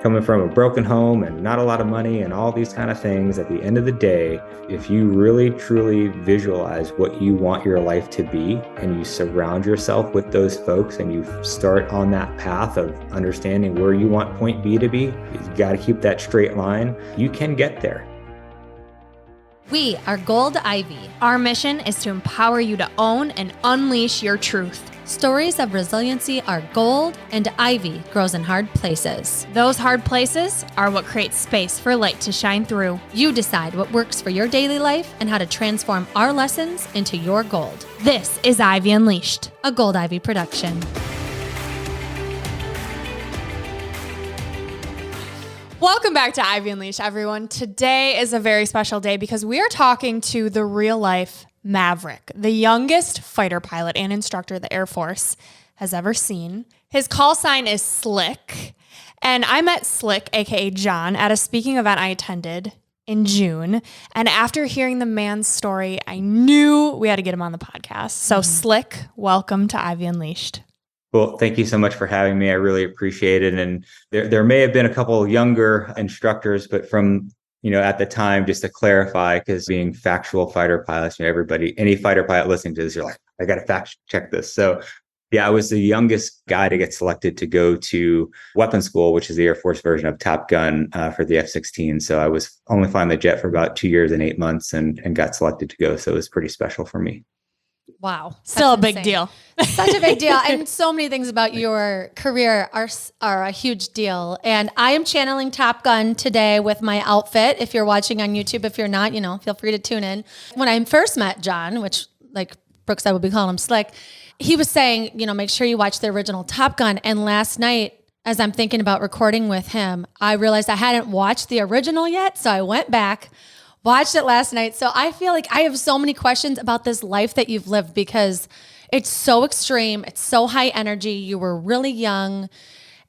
coming from a broken home and not a lot of money and all these kind of things, at the end of the day, if you really truly visualize what you want your life to be and you surround yourself with those folks and you start on that path of understanding where you want point B to be, you got to keep that straight line. You can get there. We are Gold Ivy. Our mission is to empower you to own and unleash your truth. Stories of resiliency are gold, and ivy grows in hard places. Those hard places are what create space for light to shine through. You decide what works for your daily life and how to transform our lessons into your gold. This is Ivy Unleashed, a Gold Ivy production. Welcome back to Ivy Unleashed, everyone. Today is a very special day because we are talking to the real-life Maverick, the youngest fighter pilot and instructor the Air Force has ever seen. His call sign is Slick, and I met Slick, aka John, at a speaking event I attended in June. And after hearing the man's story, I knew we had to get him on the podcast. So Slick, welcome to Ivy Unleashed. Well, thank you so much for having me. I really appreciate it. And there may have been a couple younger instructors, but from at the time, just to clarify, because being factual fighter pilots, any fighter pilot listening to this, you're like, I got to fact check this. So yeah, I was the youngest guy to get selected to go to weapons school, which is the Air Force version of Top Gun for the F-16. So I was only flying the jet for about 2 years and 8 months and got selected to go. So it was pretty special for me. Wow. Still a big deal. Such a big deal. And so many things about your career are a huge deal. And I am channeling Top Gun today with my outfit. If you're watching on YouTube, if you're not, feel free to tune in. When I first met John, which like Brooke said, we'll be calling him Slick, he was saying, make sure you watch the original Top Gun. And last night, as I'm thinking about recording with him, I realized I hadn't watched the original yet. So I went back, watched it last night. So I feel like I have so many questions about this life that you've lived because it's so extreme. It's so high energy. You were really young.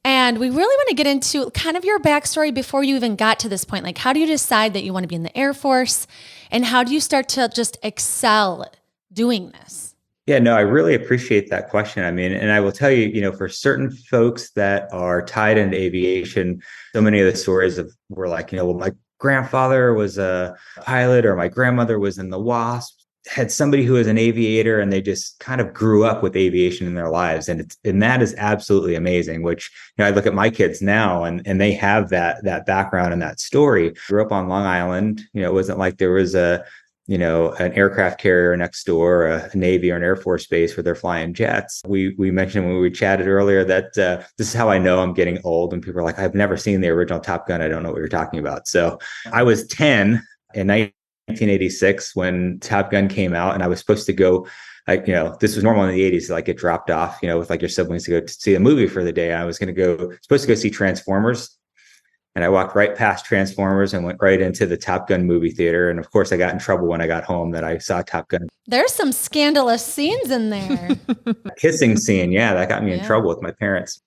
And we really want to get into kind of your backstory before you even got to this point. Like, how do you decide that you want to be in the Air Force? And how do you start to just excel doing this? Yeah, no, I really appreciate that question. I mean, and I will tell you, for certain folks that are tied into aviation, so many of the stories were like, well, my grandfather was a pilot or my grandmother was in the WASP, had somebody who was an aviator and they just kind of grew up with aviation in their lives. And that is absolutely amazing, which, I look at my kids now and they have that background and that story. Grew up on Long Island. It wasn't like there was an aircraft carrier next door, a Navy or an Air Force base where they're flying jets. We mentioned when we chatted earlier that this is how I know I'm getting old. And people are like, I've never seen the original Top Gun. I don't know what you're talking about. So I was 10 in 1986 when Top Gun came out, and I was supposed to go, this was normal in the 80s, like get dropped off, with like your siblings to go to see a movie for the day. I was supposed to go see Transformers. And I walked right past Transformers and went right into the Top Gun movie theater. And of course, I got in trouble when I got home that I saw Top Gun. There's some scandalous scenes in there. Kissing scene. Yeah, that got me in trouble with my parents.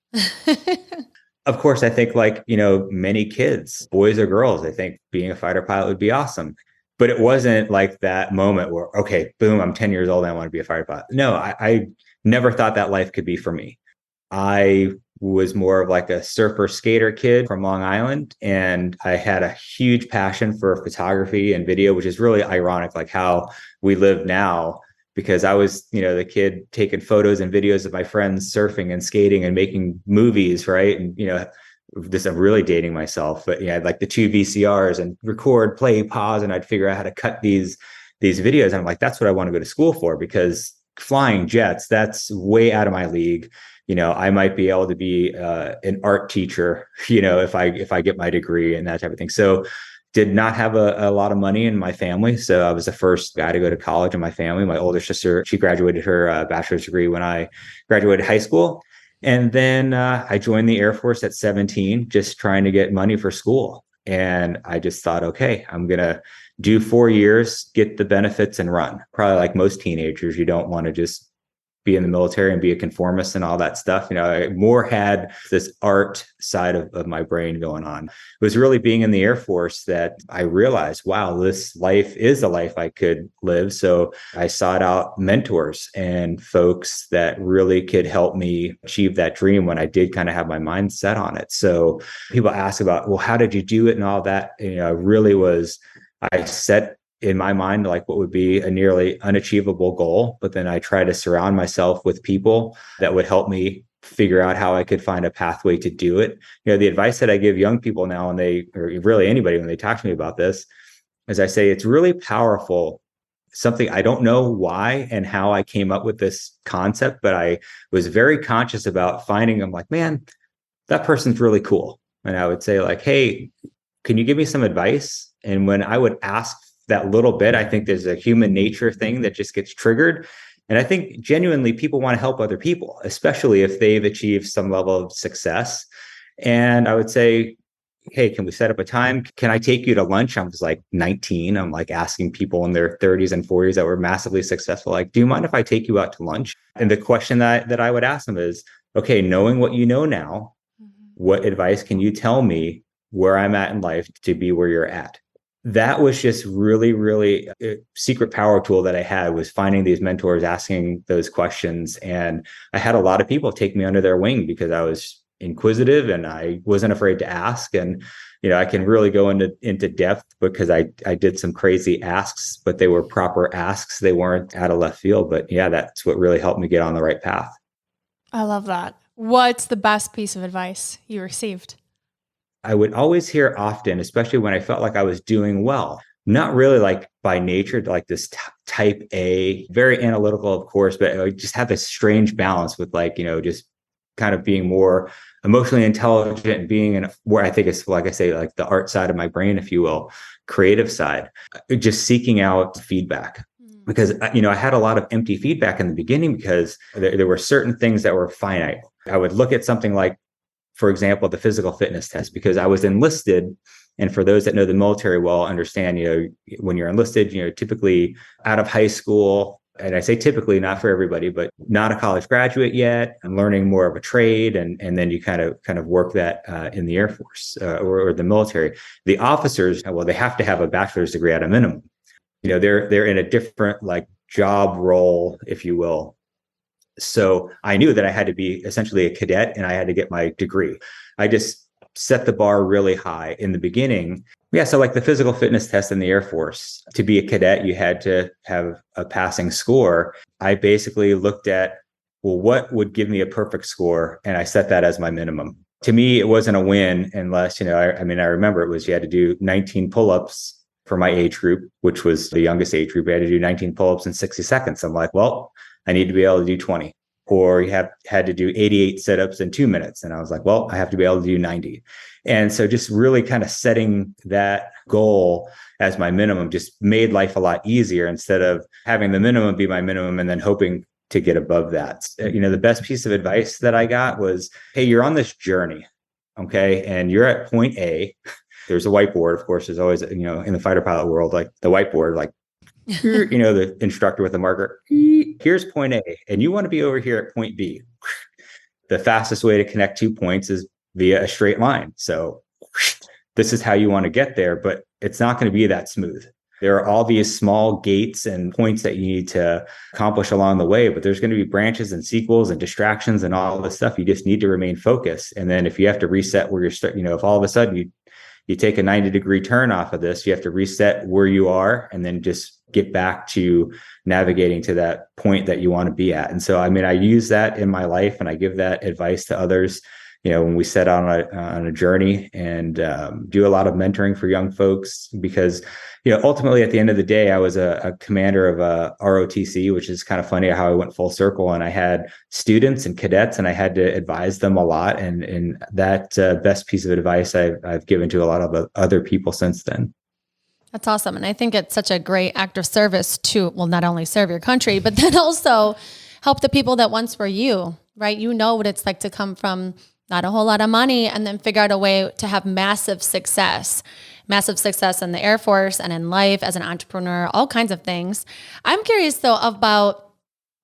Of course, I think like, many kids, boys or girls, I think being a fighter pilot would be awesome. But it wasn't like that moment where, okay, boom, I'm 10 years old and I want to be a fighter pilot. No, I never thought that life could be for me. I was more of like a surfer skater kid from Long Island. And I had a huge passion for photography and video, which is really ironic, like how we live now, because I was, the kid taking photos and videos of my friends surfing and skating and making movies. Right. And, this, I'm really dating myself, but I'd like the 2 VCRs and record, play, pause, and I'd figure out how to cut these videos. And I'm like, that's what I want to go to school for, because flying jets, that's way out of my league. I might be able to be an art teacher, if I get my degree and that type of thing. So did not have a lot of money in my family. So I was the first guy to go to college in my family. My older sister, she graduated her bachelor's degree when I graduated high school. And then I joined the Air Force at 17, just trying to get money for school. And I just thought, okay, I'm going to do 4 years, get the benefits and run. Probably like most teenagers, you don't want to just be in the military and be a conformist and all that stuff. I more had this art side of my brain going on. It was really being in the Air Force that I realized, wow, this life is a life I could live. So I sought out mentors and folks that really could help me achieve that dream when I did kind of have my mind set on it. So people ask about, well, how did you do it and all that? I set in my mind like what would be a nearly unachievable goal, but then I try to surround myself with people that would help me figure out how I could find a pathway to do it. The advice that I give young people now, or really anybody when they talk to me about this, is I say it's really powerful. Something I don't know why and how I came up with this concept, but I was very conscious about finding them like, man, that person's really cool. And I would say like, hey, can you give me some advice? And when I would ask that little bit, I think there's a human nature thing that just gets triggered. And I think genuinely people want to help other people, especially if they've achieved some level of success. And I would say, hey, can we set up a time? Can I take you to lunch? I was like 19. I'm like asking people in their 30s and 40s that were massively successful, like, do you mind if I take you out to lunch? And the question that I would ask them is, okay, knowing what you know now, what advice can you tell me where I'm at in life to be where you're at? That was just really, really a secret power tool that I had, was finding these mentors, asking those questions. And I had a lot of people take me under their wing because I was inquisitive and I wasn't afraid to ask. And, I can really go into depth because I did some crazy asks, but they were proper asks. They weren't out of left field. But yeah, that's what really helped me get on the right path. I love that. What's the best piece of advice you received? I would always hear often, especially when I felt like I was doing well, not really like by nature, like this type A, very analytical, of course, but I just have this strange balance with like, just kind of being more emotionally intelligent and being in where I think it's, like I say, like the art side of my brain, if you will, creative side, just seeking out feedback. Because, I had a lot of empty feedback in the beginning because there were certain things that were finite. I would look at something like, for example, the physical fitness test, because I was enlisted. And for those that know the military well, understand, when you're enlisted, typically out of high school, and I say typically, not for everybody, but not a college graduate yet, and learning more of a trade. And then you kind of work that in the Air Force or the military. The officers, well, they have to have a bachelor's degree at a minimum. They're in a different like job role, if you will. So I knew that I had to be essentially a cadet and I had to get my degree. I just set the bar really high in the beginning. Yeah. So like the physical fitness test in the Air Force, to be a cadet, you had to have a passing score. I basically looked at, well, what would give me a perfect score? And I set that as my minimum. To me, it wasn't a win unless, I remember it was, you had to do 19 pull-ups for my age group, which was the youngest age group. I had to do 19 pull-ups in 60 seconds. I'm like, well, I need to be able to do 20. Or you had to do 88 sit-ups in 2 minutes. And I was like, well, I have to be able to do 90. And so just really kind of setting that goal as my minimum just made life a lot easier instead of having the minimum be my minimum and then hoping to get above that. The best piece of advice that I got was, hey, you're on this journey, okay? And you're at point A. There's a whiteboard, of course. There's always, in the fighter pilot world, like the whiteboard, like, the instructor with the marker, here's point A, and you want to be over here at point B. The fastest way to connect 2 points is via a straight line. So this is how you want to get there, but it's not going to be that smooth. There are all these small gates and points that you need to accomplish along the way, but there's going to be branches and sequels and distractions and all this stuff. You just need to remain focused. And then if you have to reset where you're if all of a sudden you take a 90-degree turn off of this, you have to reset where you are and then just get back to navigating to that point that you want to be at. And so, I use that in my life and I give that advice to others, when we set on a journey and do a lot of mentoring for young folks, because, ultimately at the end of the day, I was a commander of a ROTC, which is kind of funny how I went full circle, and I had students and cadets and I had to advise them a lot. And that best piece of advice I've given to a lot of other people since then. That's awesome. And I think it's such a great act of service to, well, not only serve your country, but then also help the people that once were you, right? You know what it's like to come from not a whole lot of money and then figure out a way to have massive success in the Air Force and in life as an entrepreneur, all kinds of things. I'm curious though about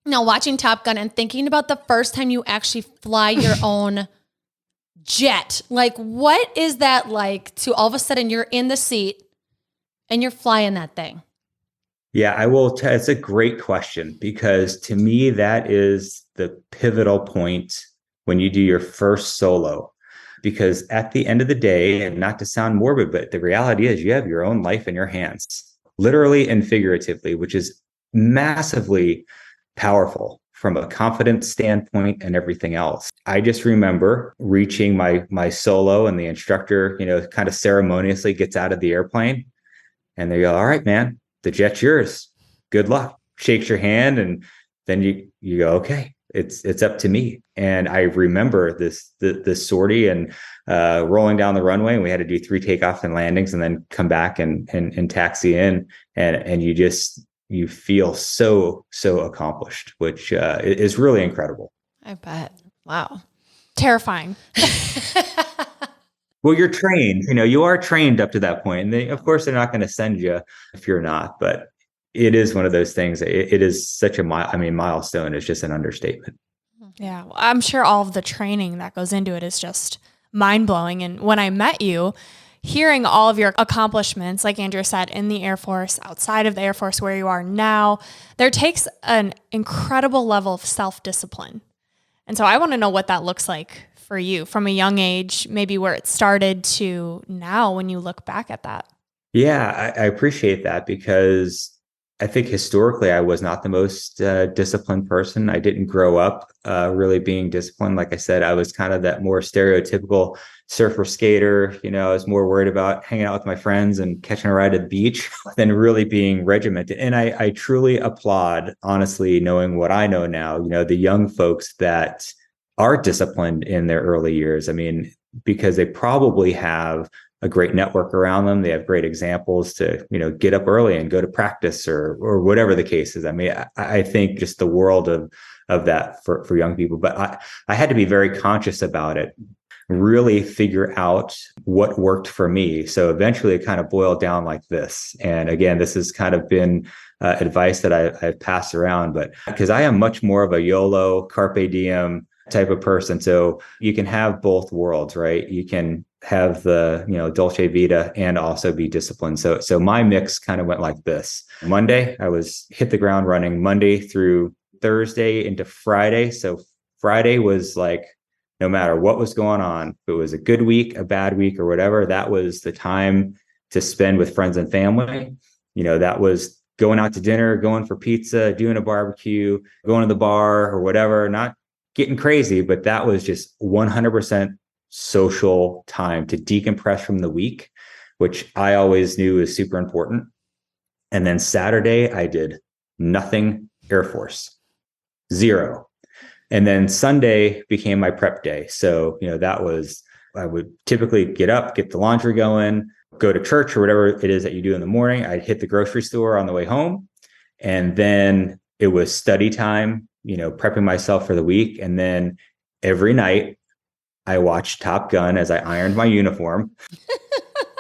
Now, watching Top Gun and thinking about the first time you actually fly your own jet, like what is that like to all of a sudden you're in the seat and you're flying that thing? Yeah, I will. It's a great question because to me, that is the pivotal point when you do your first solo. Because at the end of the day, and not to sound morbid, but the reality is you have your own life in your hands, literally and figuratively, which is massively powerful from a confidence standpoint and everything else. I just remember reaching my solo, and the instructor, kind of ceremoniously gets out of the airplane and they go, "All right, man, the jet's yours. Good luck." Shakes your hand, and then you go, "Okay, it's up to me." And I remember this sortie and rolling down the runway, and we had to do 3 takeoffs and landings, and then come back and taxi in, and you feel so accomplished, which is really incredible. I bet. Wow. Terrifying. Well, you're trained, you are trained up to that point. And of course, they're not going to send you if you're not, but it is one of those things. It is such a milestone is just an understatement. Yeah. Well, I'm sure all of the training that goes into it is just mind blowing. And when I met you, hearing all of your accomplishments, like Andrew said, in the Air Force, outside of the Air Force, where you are now, there takes an incredible level of self-discipline. And so I want to know what that looks like for you from a young age, maybe where it started to now when you look back at that. Yeah, I appreciate that because I think historically I was not the most disciplined person. I didn't grow up really being disciplined. Like I said, I was kind of that more stereotypical surfer skater. I was more worried about hanging out with my friends and catching a ride at the beach than really being regimented. And I truly applaud, honestly, knowing what I know now, the young folks that are disciplined in their early years. I mean, because they probably have a great network around them. They have great examples to, get up early and go to practice or whatever the case is. I mean, I think just the world of that for young people, but I had to be very conscious about it, really figure out what worked for me. So eventually it kind of boiled down like this. And again, this has kind of been advice that I've passed around, but because I am much more of a YOLO, carpe diem type of person. So you can have both worlds, right? You can have the, dolce vita and also be disciplined. So my mix kind of went like this. Monday, I was hit the ground running Monday through Thursday into Friday. So Friday was like, no matter what was going on, if it was a good week, a bad week or whatever, that was the time to spend with friends and family. That was going out to dinner, going for pizza, doing a barbecue, going to the bar or whatever, not getting crazy, but that was just 100% social time to decompress from the week, which I always knew is super important. And then Saturday, I did nothing Air Force, 0. And then Sunday became my prep day. So, that was, I would typically get up, get the laundry going, go to church or whatever it is that you do in the morning. I'd hit the grocery store on the way home. And then it was study time, prepping myself for the week. And then every night I watched Top Gun as I ironed my uniform.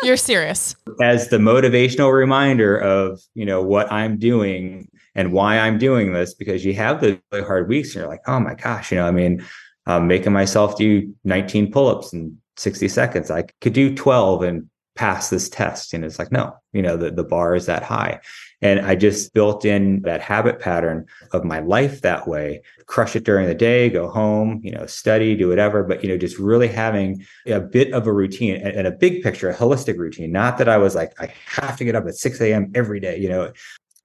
You're serious. As the motivational reminder of, what I'm doing and why I'm doing this, because you have the really hard weeks and you're like, oh my gosh, I'm making myself do 19 pull-ups in 60 seconds. I could do 12 and pass this test. And it's like, no, the bar is that high. And I just built in that habit pattern of my life that way, crush it during the day, go home, study, do whatever, but, just really having a bit of a routine and a big picture, a holistic routine. Not that I was like, I have to get up at 6 a.m. every day,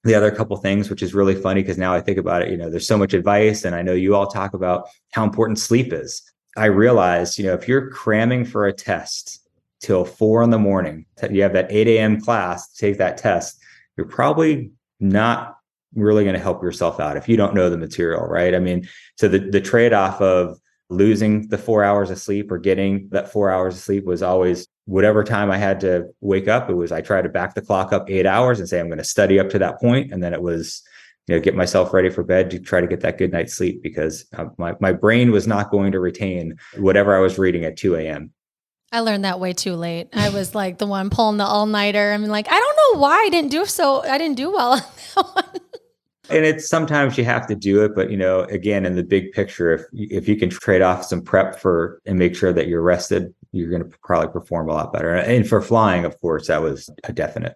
The other couple things, which is really funny because now I think about it, there's so much advice and I know you all talk about how important sleep is. I realized, if you're cramming for a test till 4 a.m, you have that 8 a.m. class to take that test, you're probably not really going to help yourself out if you don't know the material, right? I mean, so the trade-off of losing the 4 hours of sleep or getting that 4 hours of sleep was always whatever time I had to wake up. It was, I tried to back the clock up 8 hours and say, I'm going to study up to that point. And then it was, get myself ready for bed to try to get that good night's sleep because my brain was not going to retain whatever I was reading at 2 a.m. I learned that way too late. I was like the one pulling the all-nighter. I'm like, I don't know why I didn't do well on that one. And it's sometimes you have to do it, but again, in the big picture, if you can trade off some prep and make sure that you're rested, you're going to probably perform a lot better. And for flying, of course, that was a definite.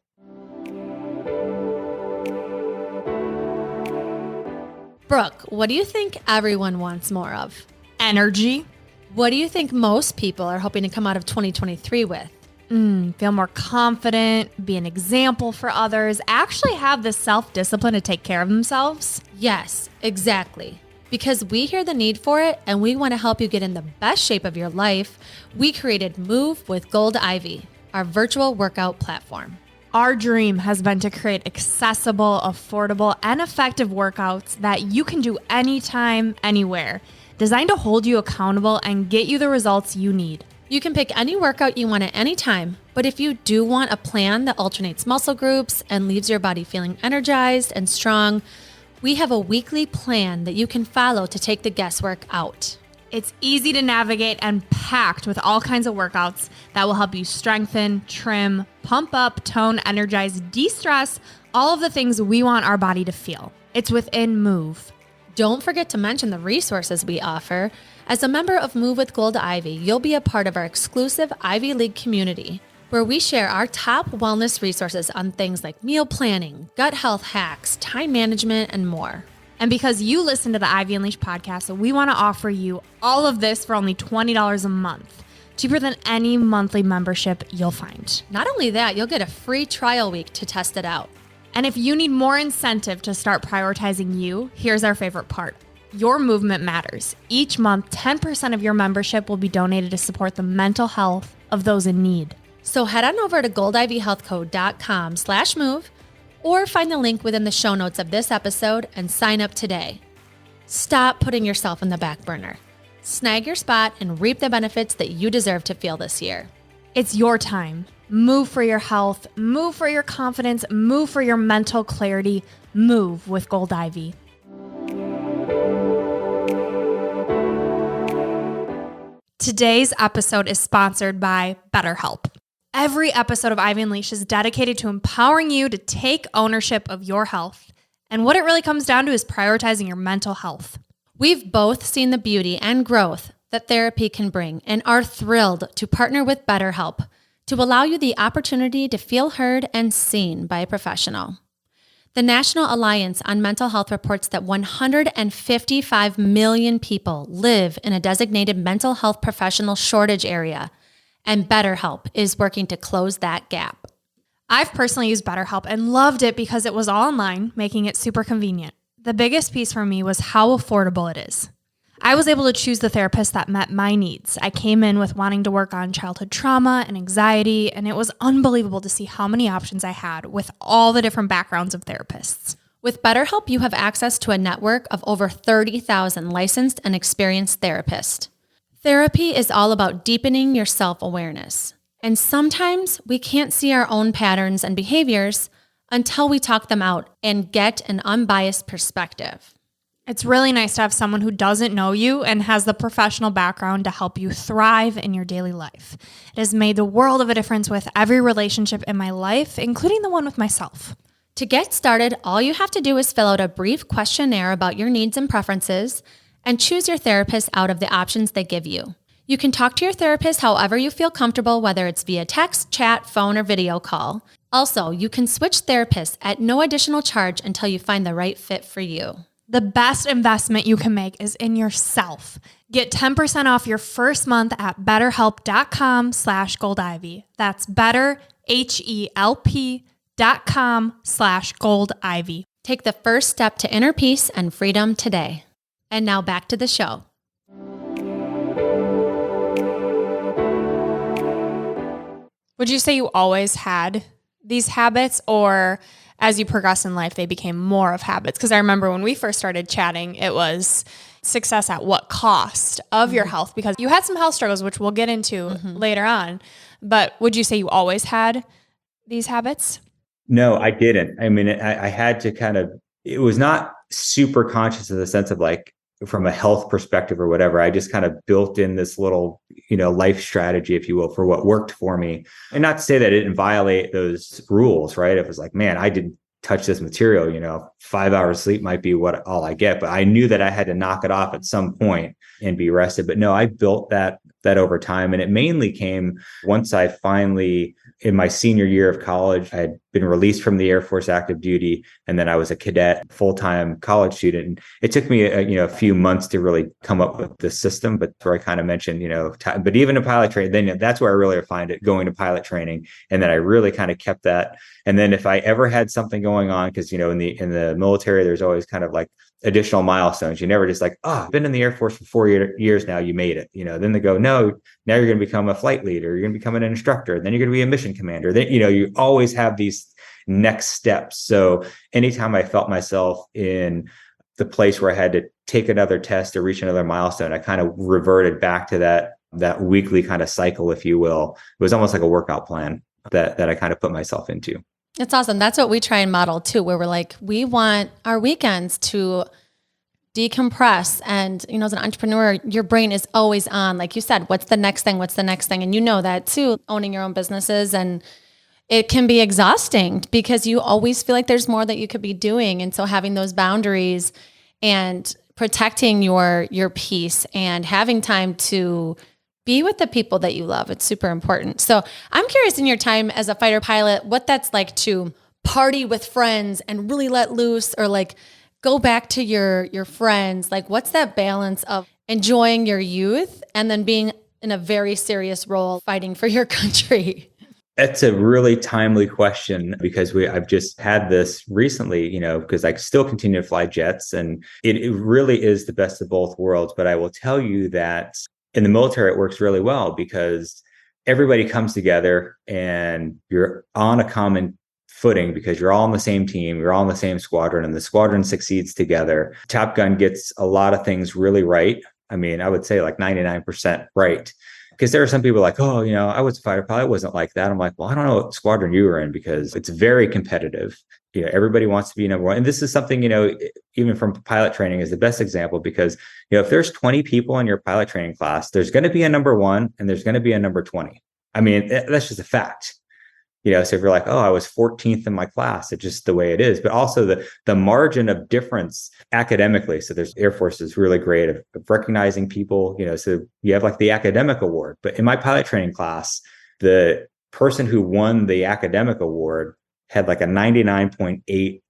Brooke, what do you think everyone wants more of? Energy. What do you think most people are hoping to come out of 2023 with? Feel more confident, be an example for others, actually have the self-discipline to take care of themselves. Yes, exactly. Because we hear the need for it and we want to help you get in the best shape of your life, we created Move with Gold Ivy, our virtual workout platform. Our dream has been to create accessible, affordable, and effective workouts that you can do anytime, anywhere, designed to hold you accountable and get you the results you need. You can pick any workout you want at any time, but if you do want a plan that alternates muscle groups and leaves your body feeling energized and strong, we have a weekly plan that you can follow to take the guesswork out. It's easy to navigate and packed with all kinds of workouts that will help you strengthen, trim, pump up, tone, energize, de-stress, all of the things we want our body to feel. It's within Move. Don't forget to mention the resources we offer. As a member of Move with Gold Ivy, you'll be a part of our exclusive Ivy League community, where we share our top wellness resources on things like meal planning, gut health hacks, time management, and more. And because you listen to the Ivy Unleashed podcast, we want to offer you all of this for only $20 a month, cheaper than any monthly membership you'll find. Not only that, you'll get a free trial week to test it out. And if you need more incentive to start prioritizing you, here's our favorite part. Your movement matters. Each month, 10% of your membership will be donated to support the mental health of those in need. So head on over to goldivyhealthco.com/move or find the link within the show notes of this episode and sign up today. Stop putting yourself in the back burner. Snag your spot and reap the benefits that you deserve to feel this year. It's your time. Move for your health, move for your confidence, move for your mental clarity, move with Gold Ivy. Today's episode is sponsored by BetterHelp. Every episode of Ivy Unleashed is dedicated to empowering you to take ownership of your health. And what it really comes down to is prioritizing your mental health. We've both seen the beauty and growth that therapy can bring and are thrilled to partner with BetterHelp to allow you the opportunity to feel heard and seen by a professional. The National Alliance on Mental Health reports that 155 million people live in a designated mental health professional shortage area, and BetterHelp is working to close that gap. I've personally used BetterHelp and loved it because it was all online, making it super convenient. The biggest piece for me was how affordable it is. I was able to choose the therapist that met my needs. I came in with wanting to work on childhood trauma and anxiety, and it was unbelievable to see how many options I had with all the different backgrounds of therapists. With BetterHelp, you have access to a network of over 30,000 licensed and experienced therapists. Therapy is all about deepening your self-awareness. And sometimes we can't see our own patterns and behaviors until we talk them out and get an unbiased perspective. It's really nice to have someone who doesn't know you and has the professional background to help you thrive in your daily life. It has made the world of a difference with every relationship in my life, including the one with myself. To get started, all you have to do is fill out a brief questionnaire about your needs and preferences and choose your therapist out of the options they give you. You can talk to your therapist however you feel comfortable, whether it's via text, chat, phone, or video call. Also, you can switch therapists at no additional charge until you find the right fit for you. The best investment you can make is in yourself. Get 10% off your first month at betterhelp.com/goldivy. That's betterhelp.com/goldivy. Take the first step to inner peace and freedom today. And now back to the show. Would you say you always had these habits, or as you progress in life, they became more of habits? Because I remember when we first started chatting, it was success at what cost of your health, because you had some health struggles, which we'll get into later on. But would you say you always had these habits? No, I didn't. I mean, I had to it was not super conscious in the sense of like, from a health perspective or whatever. I just kind of built in this little, life strategy, if you will, for what worked for me. And not to say that it didn't violate those rules, right? It was like, man, I touch this material, 5 hours sleep might be all I get, but I knew that I had to knock it off at some point and be rested. But no, I built that over time. And it mainly came once I finally, in my senior year of college, I had been released from the Air Force active duty. And then I was a cadet, full-time college student. And it took me a few months to really come up with the system, but where I kind of mentioned, but even in pilot training, then that's where I really refined it, going to pilot training. And then I really kind of kept that. And then if I ever had something going on, because, in the military, there's always kind of like additional milestones. You never just like, I've been in the Air Force for 4 years now, you made it. Then they go, no, now you're going to become a flight leader. You're going to become an instructor. Then you're going to be a mission commander. Then, you always have these next steps. So anytime I felt myself in the place where I had to take another test or reach another milestone, I kind of reverted back to that weekly kind of cycle, if you will. It was almost like a workout plan that I kind of put myself into. It's awesome. That's what we try and model too, where we're like, we want our weekends to decompress. And, as an entrepreneur, your brain is always on. Like you said, what's the next thing? What's the next thing? And that too, owning your own businesses. And it can be exhausting because you always feel like there's more that you could be doing. And so having those boundaries and protecting your peace and having time to be with the people that you love, it's super important. So I'm curious, in your time as a fighter pilot, what that's like to party with friends and really let loose, or like go back to your friends. Like, what's that balance of enjoying your youth and then being in a very serious role fighting for your country? That's a really timely question, because I've just had this recently, because I still continue to fly jets, and it really is the best of both worlds. But I will tell you that in the military, it works really well because everybody comes together and you're on a common footing because you're all on the same team, you're all in the same squadron, and the squadron succeeds together. Top Gun gets a lot of things really right. I mean, I would say like 99% right. Because there are some people like, I was a fighter pilot, it wasn't like that. I'm like, well, I don't know what squadron you were in, because it's very competitive. Everybody wants to be number one. And this is something, even from pilot training is the best example, because, if there's 20 people in your pilot training class, there's going to be a number one and there's going to be a number 20. I mean, that's just a fact. So if you're like, I was 14th in my class, it's just the way it is. But also the margin of difference academically. So there's Air Force is really great of recognizing people, so you have like the academic award. But in my pilot training class, the person who won the academic award had like a 99.8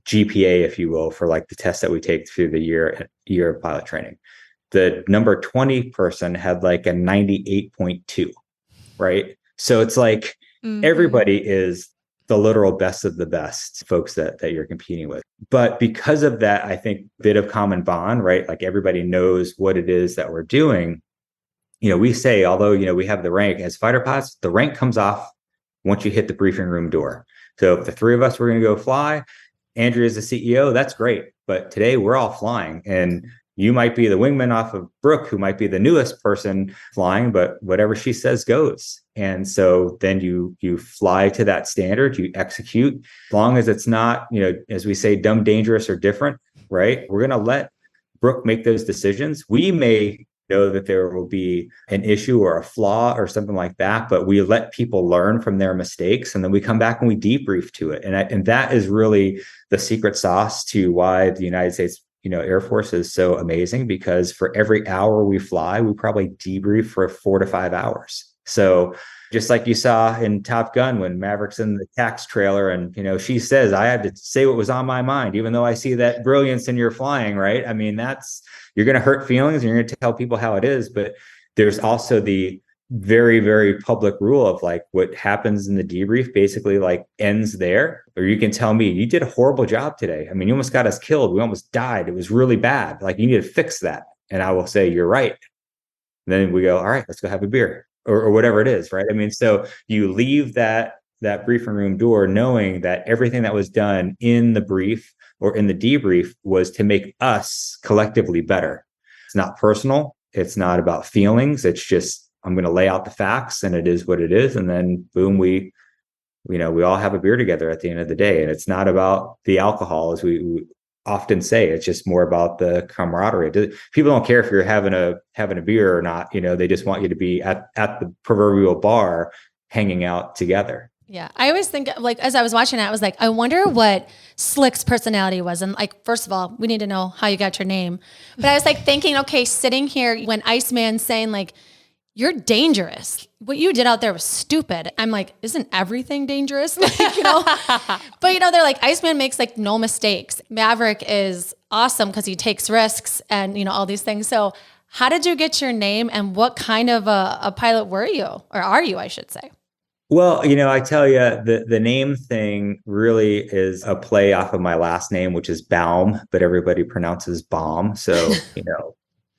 GPA, if you will, for like the test that we take through the year of pilot training. The number 20 person had like a 98.2, right? So it's like, everybody is the literal best of the best folks that you're competing with. But because of that, I think bit of common bond, right? Like everybody knows what it is that we're doing. We say, although, we have the rank as fighter pilots, the rank comes off once you hit the briefing room door. So if the three of us were going to go fly, Andrea is the CEO, that's great. But today we're all flying, and you might be the wingman off of Brooke, who might be the newest person flying, but whatever she says goes. And so then you fly to that standard, you execute, as long as it's not, as we say, dumb, dangerous, or different, right? We're going to let Brooke make those decisions. We may know that there will be an issue or a flaw or something like that, but we let people learn from their mistakes, and then we come back and we debrief to it. And that is really the secret sauce to why the United States Air Force is so amazing, because for every hour we fly, we probably debrief for 4 to 5 hours. So just like you saw in Top Gun when Maverick's in the tax trailer and, she says, I had to say what was on my mind, even though I see that brilliance in your flying, right? I mean, you're going to hurt feelings and you're going to tell people how it is. But there's also the very, very public rule of like what happens in the debrief basically like ends there. Or you can tell me, you did a horrible job today. I mean, you almost got us killed. We almost died. It was really bad. Like, you need to fix that. And I will say, you're right. And then we go, all right, let's go have a beer or whatever it is. Right. I mean, so you leave that briefing room door knowing that everything that was done in the brief or in the debrief was to make us collectively better. It's not personal. It's not about feelings. It's just, I'm going to lay out the facts and it is what it is. And then boom, we all have a beer together at the end of the day. And it's not about the alcohol, as we often say. It's just more about the camaraderie. People don't care if you're having a beer or not. They just want you to be at the proverbial bar hanging out together. Yeah. I always think, like, as I was watching it, I was like, I wonder what Slick's personality was. And like, first of all, we need to know how you got your name. But I was like thinking, okay, sitting here when Iceman's saying like, you're dangerous. What you did out there was stupid. I'm like, isn't everything dangerous? Like, but they're like, Iceman makes like no mistakes. Maverick is awesome because he takes risks and, all these things. So how did you get your name and what kind of a pilot were you, or are you, I should say? Well, I tell you, the name thing really is a play off of my last name, which is Baum, but everybody pronounces Baum. So,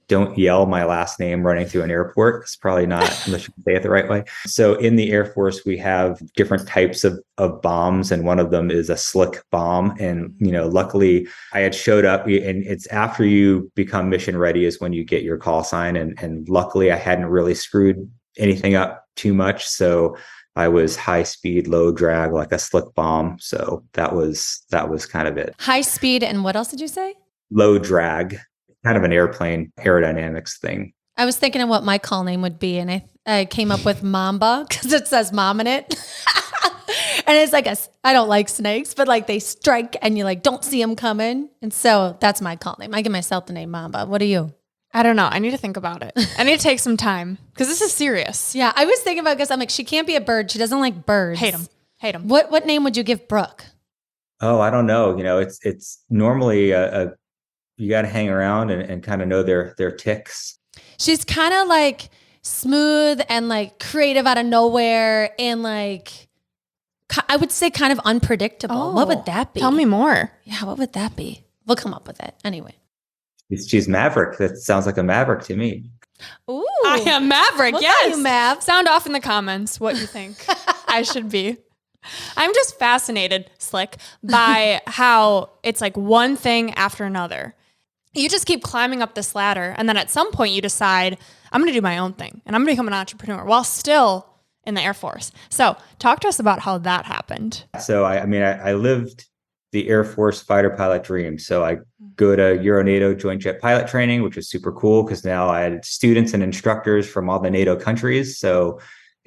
don't yell my last name running through an airport. It's probably not, unless you say it the right way. So in the Air Force, we have different types of bombs, and one of them is a slick bomb. And, luckily I had showed up, and it's after you become mission ready is when you get your call sign. And luckily I hadn't really screwed anything up too much. So I was high speed, low drag, like a slick bomb. So that was kind of it. High speed. And what else did you say? Low drag, kind of an airplane aerodynamics thing. I was thinking of what my call name would be. And I came up with Mamba because it says mom in it. And it's like, I don't like snakes, but like they strike and you like, don't see them coming. And so that's my call name. I give myself the name Mamba. What are you? I don't know. I need to think about it. I need to take some time because this is serious. Yeah. I was thinking about it because I'm like, she can't be a bird. She doesn't like birds. Hate them. What name would you give Brooke? Oh, I don't know. It's normally you got to hang around and kind of know their ticks. She's kind of like smooth and like creative out of nowhere. And like, I would say kind of unpredictable. Oh, what would that be? Tell me more. Yeah. What would that be? We'll come up with it. Anyway. She's Maverick. That sounds like a Maverick to me. Ooh. I am Maverick. What yes. are you, Mav? Sound off in the comments what you think I should be. I'm just fascinated, Slick, by how it's like one thing after another. You just keep climbing up this ladder. And then at some point you decide, I'm going to do my own thing and I'm going to become an entrepreneur while still in the Air Force. So talk to us about how that happened. So, I lived the Air Force fighter pilot dream. So I go to Euro-NATO Joint Jet Pilot Training, which was super cool because now I had students and instructors from all the NATO countries. So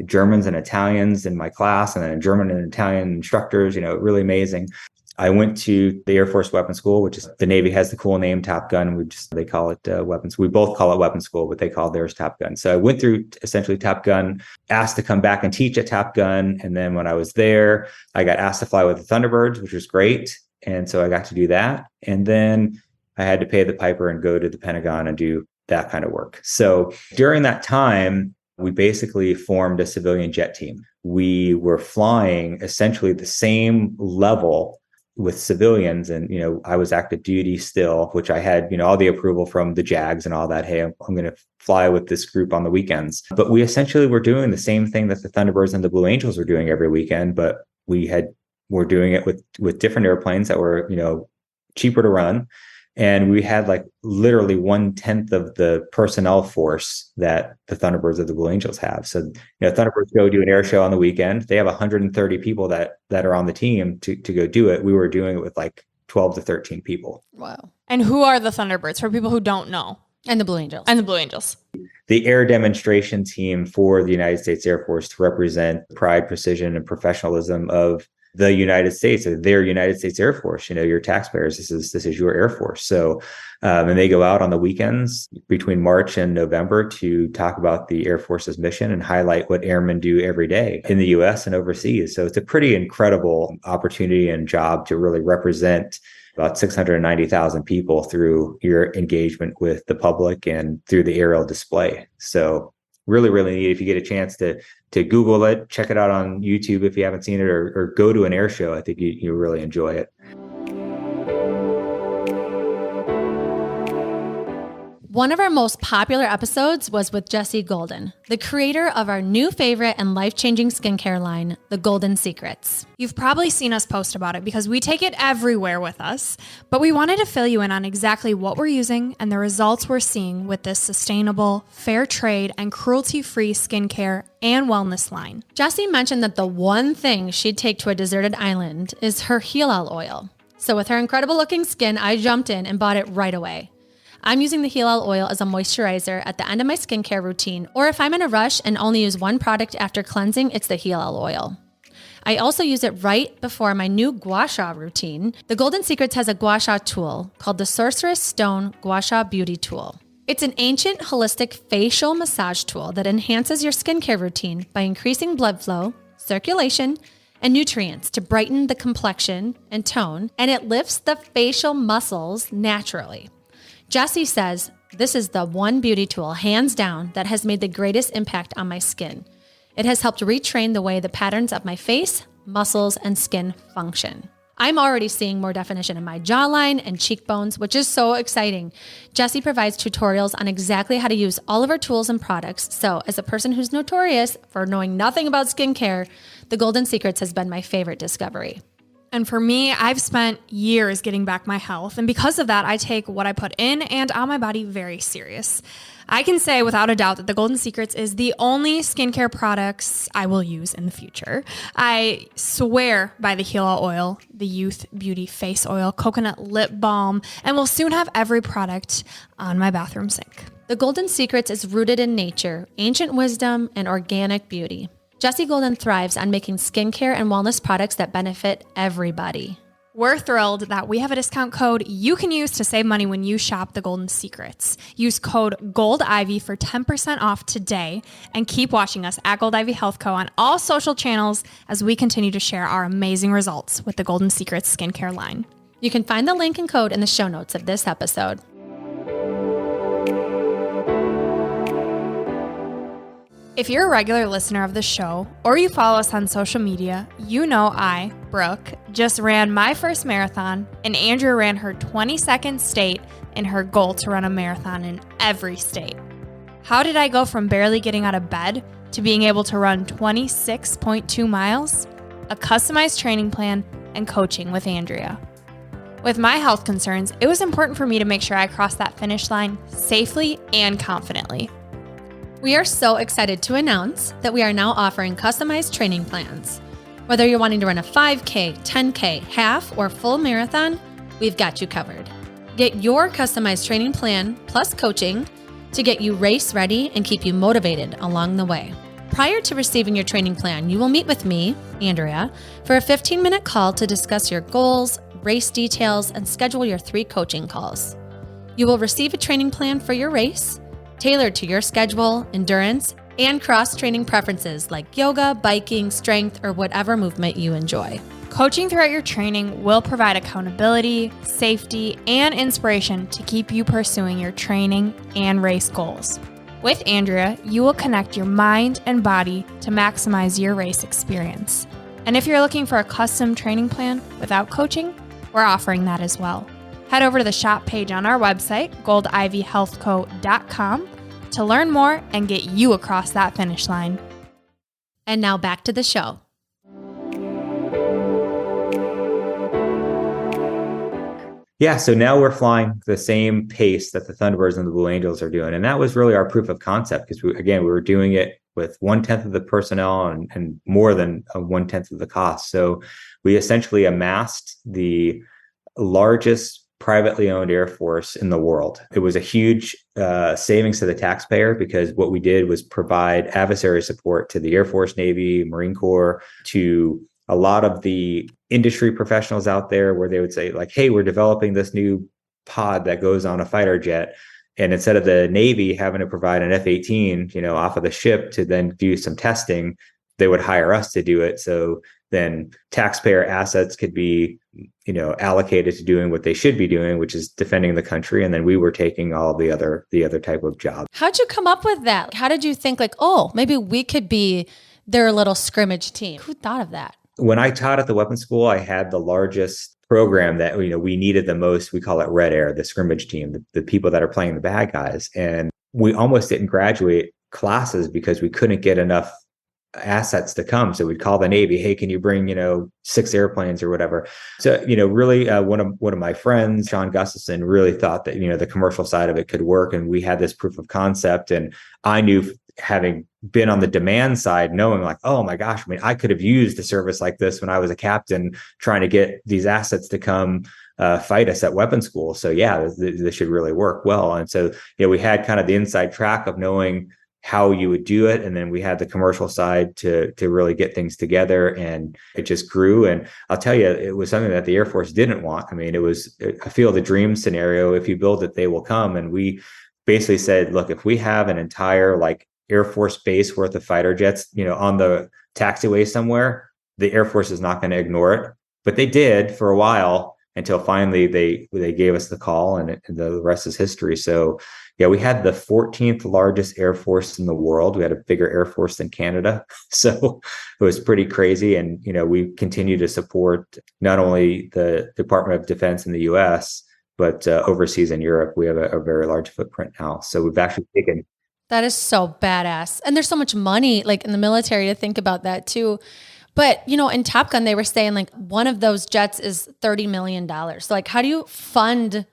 Germans and Italians in my class, and then German and Italian instructors, really amazing. I went to the Air Force Weapons School, which is, the Navy has the cool name Top Gun. They call it weapons. We both call it Weapons School, but they call theirs Top Gun. So I went through essentially Top Gun, asked to come back and teach at Top Gun. And then when I was there, I got asked to fly with the Thunderbirds, which was great. And so I got to do that. And then I had to pay the piper and go to the Pentagon and do that kind of work. So during that time, we basically formed a civilian jet team. We were flying essentially the same level with civilians. And, I was active duty still, which I had, all the approval from the JAGs and all that. Hey, I'm going to fly with this group on the weekends. But we essentially were doing the same thing that the Thunderbirds and the Blue Angels were doing every weekend, but we're doing it with different airplanes that were, cheaper to run. And we had like literally 1/10 of the personnel force that the Thunderbirds of the Blue Angels have. So, Thunderbirds go do an air show on the weekend. They have 130 people that are on the team to go do it. We were doing it with like 12 to 13 people. Wow. And who are the Thunderbirds for people who don't know? And the Blue Angels. The air demonstration team for the United States Air Force to represent pride, precision, and professionalism of the United States, or their United States Air Force. Your taxpayers, this is your Air Force. So, and they go out on the weekends between March and November to talk about the Air Force's mission and highlight what airmen do every day in the US and overseas. So it's a pretty incredible opportunity and job to really represent about 690,000 people through your engagement with the public and through the aerial display. So really, really neat. If you get a chance to Google it, check it out on YouTube if you haven't seen it, or go to an air show. I think you really enjoy it. One of our most popular episodes was with Jessie Golden, the creator of our new favorite and life-changing skincare line, The Golden Secrets. You've probably seen us post about it because we take it everywhere with us, but we wanted to fill you in on exactly what we're using and the results we're seeing with this sustainable, fair trade, and cruelty-free skincare and wellness line. Jessie mentioned that the one thing she'd take to a deserted island is her Heal oil. So with her incredible looking skin, I jumped in and bought it right away. I'm using the Heal oil as a moisturizer at the end of my skincare routine, or if I'm in a rush and only use one product after cleansing, it's the Heal oil. I also use it right before my new gua sha routine. The Golden Secrets has a gua sha tool called the Sorceress Stone Gua Sha Beauty Tool. It's an ancient holistic facial massage tool that enhances your skincare routine by increasing blood flow, circulation, and nutrients to brighten the complexion and tone, and it lifts the facial muscles naturally. Jessie says, this is the one beauty tool, hands down, that has made the greatest impact on my skin. It has helped retrain the way the patterns of my face, muscles, and skin function. I'm already seeing more definition in my jawline and cheekbones, which is so exciting. Jessie provides tutorials on exactly how to use all of her tools and products. So as a person who's notorious for knowing nothing about skincare, the Golden Secrets has been my favorite discovery. And for me, I've spent years getting back my health. And because of that, I take what I put in and on my body very serious. I can say without a doubt that the Golden Secrets is the only skincare products I will use in the future. I swear by the Gila oil, the Youth Beauty Face Oil, coconut lip balm, and will soon have every product on my bathroom sink. The Golden Secrets is rooted in nature, ancient wisdom, and organic beauty. Jessie Golden thrives on making skincare and wellness products that benefit everybody. We're thrilled that we have a discount code you can use to save money when you shop the Golden Secrets. Use code GOLDIVY for 10% off today and keep watching us at Gold Ivy Health Co. on all social channels as we continue to share our amazing results with the Golden Secrets skincare line. You can find the link and code in the show notes of this episode. If you're a regular listener of the show or you follow us on social media, you know I, Brooke, just ran my first marathon and Andrea ran her 22nd state in her goal to run a marathon in every state. How did I go from barely getting out of bed to being able to run 26.2 miles? A customized training plan and coaching with Andrea. With my health concerns, it was important for me to make sure I crossed that finish line safely and confidently. We are so excited to announce that we are now offering customized training plans. Whether you're wanting to run a 5K, 10K, half, or full marathon, we've got you covered. Get your customized training plan plus coaching to get you race ready and keep you motivated along the way. Prior to receiving your training plan, you will meet with me, Andrea, for a 15-minute call to discuss your goals, race details, and schedule your 3 coaching calls. You will receive a training plan for your race, tailored to your schedule, endurance, and cross-training preferences like yoga, biking, strength, or whatever movement you enjoy. Coaching throughout your training will provide accountability, safety, and inspiration to keep you pursuing your training and race goals. With Andrea, you will connect your mind and body to maximize your race experience. And if you're looking for a custom training plan without coaching, we're offering that as well. Head over to the shop page on our website, goldivyhealthco.com, to learn more and get you across that finish line. And now back to the show. Yeah, so now we're flying the same pace that the Thunderbirds and the Blue Angels are doing. And that was really our proof of concept because, we were doing it with 1/10 of the personnel and more than 1/10 of the cost. So we essentially amassed the largest privately owned Air Force in the world. It was a huge savings to the taxpayer because what we did was provide adversary support to the Air Force, Navy, Marine Corps, to a lot of the industry professionals out there where they would say like, hey, we're developing this new pod that goes on a fighter jet. And instead of the Navy having to provide an F-18, off of the ship to then do some testing, they would hire us to do it. So then taxpayer assets could be, allocated to doing what they should be doing, which is defending the country. And then we were taking all the other type of jobs. How'd you come up with that? How did you think like, oh, maybe we could be their little scrimmage team? Who thought of that? When I taught at the weapons school, I had the largest program that, we needed the most. We call it Red Air, the scrimmage team, the people that are playing the bad guys. And we almost didn't graduate classes because we couldn't get enough assets to come. So we'd call the Navy, hey, can you bring, 6 airplanes or whatever? So, really one of my friends, Sean Gustafson, really thought that, the commercial side of it could work. And we had this proof of concept. And I knew, having been on the demand side, knowing like, oh my gosh, I could have used a service like this when I was a captain trying to get these assets to come fight us at weapons school. So yeah, this should really work well. And so, we had kind of the inside track of knowing, how you would do it. And then we had the commercial side to really get things together, and it just grew. And I'll tell you, it was something that the Air Force didn't want. I mean, it was a field of dreams scenario. If you build it, they will come. And we basically said, look, if we have an entire like Air Force base worth of fighter jets, on the taxiway somewhere, the Air Force is not going to ignore it. But they did for a while until finally they gave us the call, and the rest is history. So yeah, we had the 14th largest Air Force in the world. We had a bigger Air Force than Canada. So it was pretty crazy. And, we continue to support not only the Department of Defense in the US, but overseas in Europe. We have a very large footprint now. So we've actually taken. That is so badass. And there's so much money like in the military to think about that too. But, in Top Gun, they were saying like one of those jets is $30 million. So like, how do you fund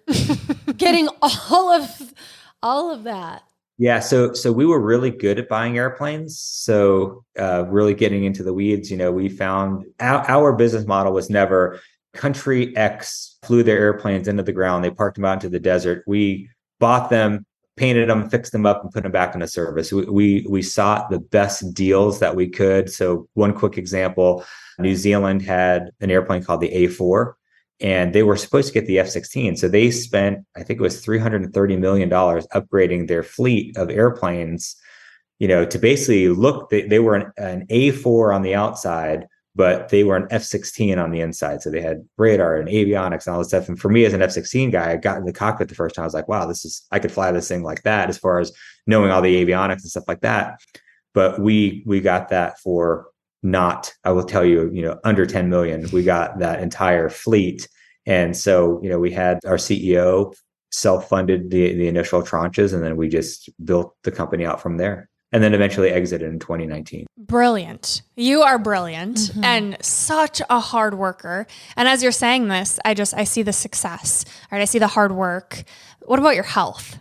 getting all of that? Yeah. So we were really good at buying airplanes. So really getting into the weeds, we found our business model was never country X flew their airplanes into the ground. They parked them out into the desert. We bought them, painted them, fixed them up, and put them back into service. We sought the best deals that we could. So one quick example, New Zealand had an airplane called the A4, and they were supposed to get the F-16. So they spent, I think it was $330 million upgrading their fleet of airplanes, to basically look, they were an A4 on the outside, but they were an F-16 on the inside. So they had radar and avionics and all this stuff. And for me as an F-16 guy, I got in the cockpit the first time. I was like, wow, I could fly this thing like that, as far as knowing all the avionics and stuff like that. But we got that for not, I will tell you, under 10 million. We got that entire fleet. And so, we had our CEO self-funded the initial tranches, and then we just built the company out from there. And then eventually exited in 2019. Brilliant. You are brilliant and such a hard worker. And as you're saying this, I see the success, right? I see the hard work. What about your health?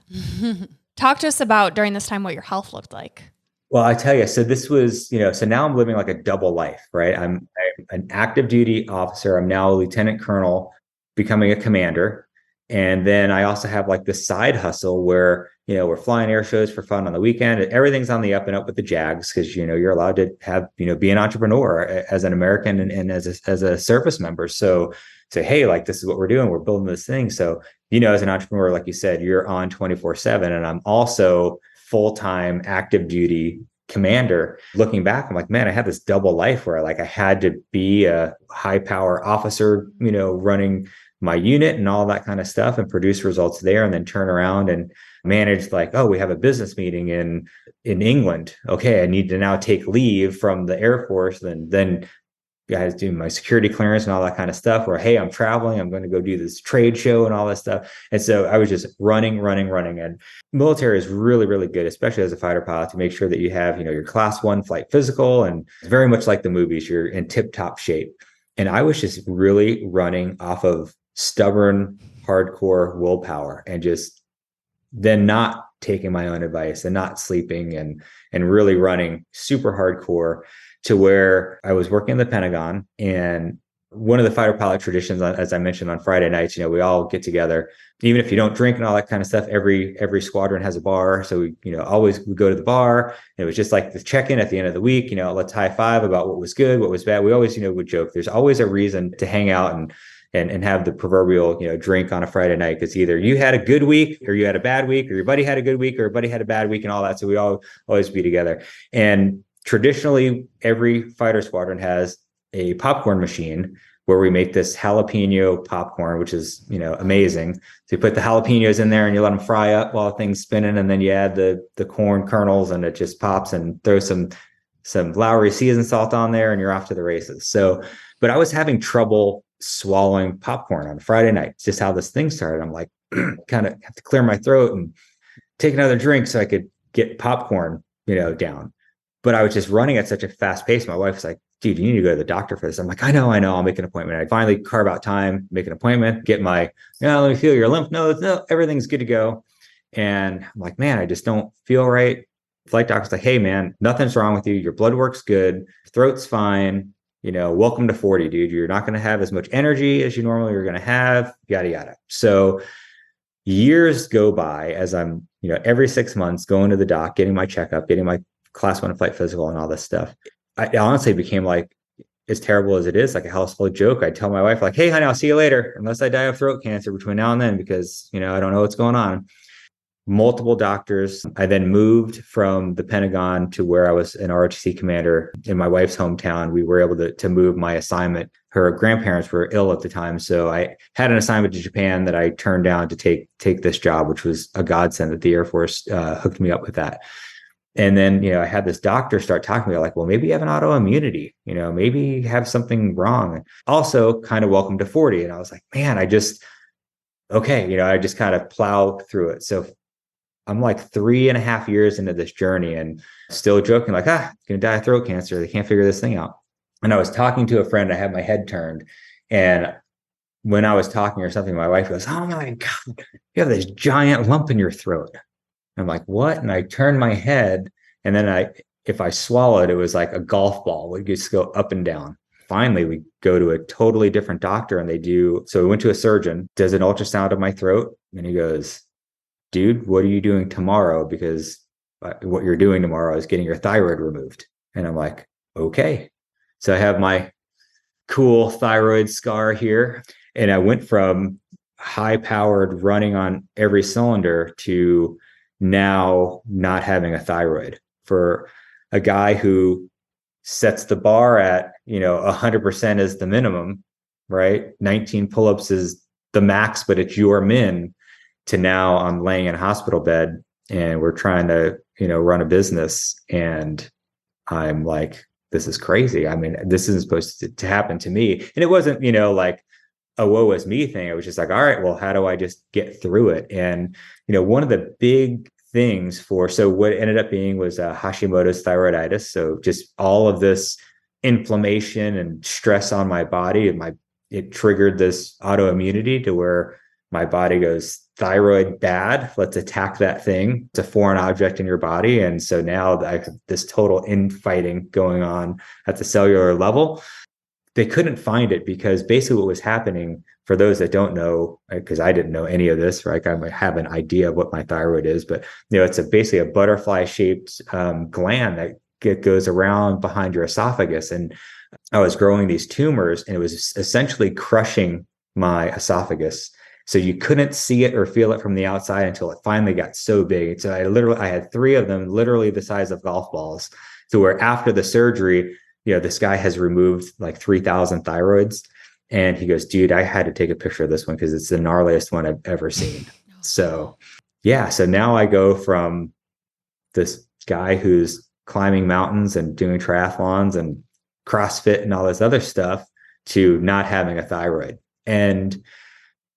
Talk to us about during this time what your health looked like. Well, I tell you, so this was, so now I'm living like a double life, right? I'm an active duty officer. I'm now a lieutenant colonel, becoming a commander. And then I also have like this side hustle where, we're flying air shows for fun on the weekend. Everything's on the up and up with the Jags, because, you're allowed to have, be an entrepreneur as an American and as a service member. So say, hey, like, this is what we're doing. We're building this thing. So, as an entrepreneur, like you said, you're on 24/7. And I'm also full-time active duty commander. Looking back, I'm like, man, I had this double life where I had to be a high power officer, running my unit and all that kind of stuff and produce results there, and then turn around and manage like, oh, we have a business meeting in England. Okay, I need to now take leave from the Air Force, then guys do my security clearance and all that kind of stuff, where, hey, I'm traveling, I'm going to go do this trade show and all that stuff. And so I was just running. And military is really, really good, especially as a fighter pilot, to make sure that you have, your class 1 flight physical, and it's very much like the movies, you're in tip top shape. And I was just really running off of stubborn, hardcore willpower, and just then not taking my own advice and not sleeping, and really running super hardcore, to where I was working in the Pentagon. And one of the fighter pilot traditions, as I mentioned, on Friday nights, we all get together, even if you don't drink and all that kind of stuff. Every squadron has a bar. So we, always we go to the bar. It was just like the check-in at the end of the week, let's high five about what was good, what was bad. We always, would joke. There's always a reason to hang out and have the proverbial, drink on a Friday night, because either you had a good week or you had a bad week, or your buddy had a good week or your buddy had a bad week, and all that. So we all always be together. And traditionally, every fighter squadron has a popcorn machine where we make this jalapeno popcorn, which is, amazing. So you put the jalapenos in there and you let them fry up while the thing's spinning, and then you add the corn kernels, and it just pops, and throw some Lowry seasoned salt on there, and you're off to the races. So, but I was having trouble swallowing popcorn on Friday night. It's just how this thing started. I'm like, kind of have to clear my throat and take another drink so I could get popcorn, down. But I was just running at such a fast pace. My wife's like, dude, you need to go to the doctor for this. I'm like, I know, I'll make an appointment. I finally carve out time, make an appointment, get my, let me feel your lymph nodes. No, everything's good to go. And I'm like, man, I just don't feel right. Flight doctor's like, hey man, nothing's wrong with you. Your blood work's good. Throat's fine. Welcome to 40, dude. You're not going to have as much energy as you normally are going to have, yada, yada. So years go by as I'm, every 6 months going to the doc, getting my checkup, getting my class 1 flight physical and all this stuff. I honestly became like, as terrible as it is, like a household joke. I'd tell my wife like, hey, honey, I'll see you later, unless I die of throat cancer between now and then, because, I don't know what's going on. Multiple doctors. I then moved from the Pentagon to where I was an ROTC commander in my wife's hometown. We were able to move my assignment. Her grandparents were ill at the time. So I had an assignment to Japan that I turned down to take this job, which was a godsend that the Air Force hooked me up with that. And then, I had this doctor start talking to me like, well, maybe you have an autoimmunity, maybe you have something wrong. Also kind of welcome to 40. And I was like, man, I just kind of plow through it. So I'm like 3.5 years into this journey and still joking like, gonna die of throat cancer. They can't figure this thing out. And I was talking to a friend, I had my head turned. And when I was talking or something, my wife goes, oh my God, you have this giant lump in your throat. I'm like, what? And I turned my head, and then if I swallowed, it was like a golf ball would just go up and down. Finally, we go to a totally different doctor, and so we went to a surgeon, does an ultrasound of my throat, and he goes, dude, what are you doing tomorrow? Because what you're doing tomorrow is getting your thyroid removed. And I'm like, okay. So I have my cool thyroid scar here, and I went from high-powered running on every cylinder to now not having a thyroid. For a guy who sets the bar at 100% is the minimum, right? 19 pull-ups is the max, but it's your min, to now I'm laying in a hospital bed and we're trying to run a business, and I'm like, this is crazy. I mean, this isn't supposed to happen to me. And it wasn't like a woe is me thing. It was just like, all right, well, how do I just get through it? And one of the big things so what ended up being was Hashimoto's thyroiditis. So just all of this inflammation and stress on my body, it triggered this autoimmunity to where my body goes, thyroid bad, let's attack that thing. It's a foreign object in your body. And so now I have this total infighting going on at the cellular level. They couldn't find it because basically what was happening, for those that don't know, because I didn't know any of this, right? I might have an idea of what my thyroid is, but it's basically a butterfly shaped gland that goes around behind your esophagus. And I was growing these tumors, and it was essentially crushing my esophagus. So you couldn't see it or feel it from the outside until it finally got so big. So I had 3 of them, literally the size of golf balls. So where after the surgery, this guy has removed like 3,000 thyroids. And he goes, dude, I had to take a picture of this one because it's the gnarliest one I've ever seen. So now I go from this guy who's climbing mountains and doing triathlons and CrossFit and all this other stuff to not having a thyroid. And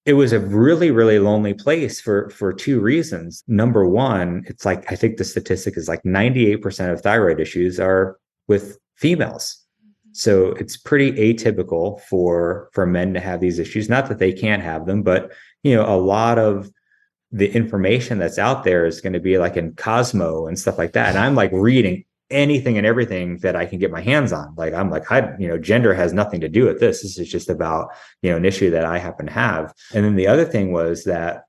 it was a really, really lonely place for 2 reasons. Number one, it's like, I think the statistic is like 98% of thyroid issues are with females. So it's pretty atypical for men to have these issues. Not that they can't have them, but a lot of the information that's out there is going to be like in Cosmo and stuff like that. And I'm like reading anything and everything that I can get my hands on. Like, I'm like, gender has nothing to do with this. This is just about, an issue that I happen to have. And then the other thing was that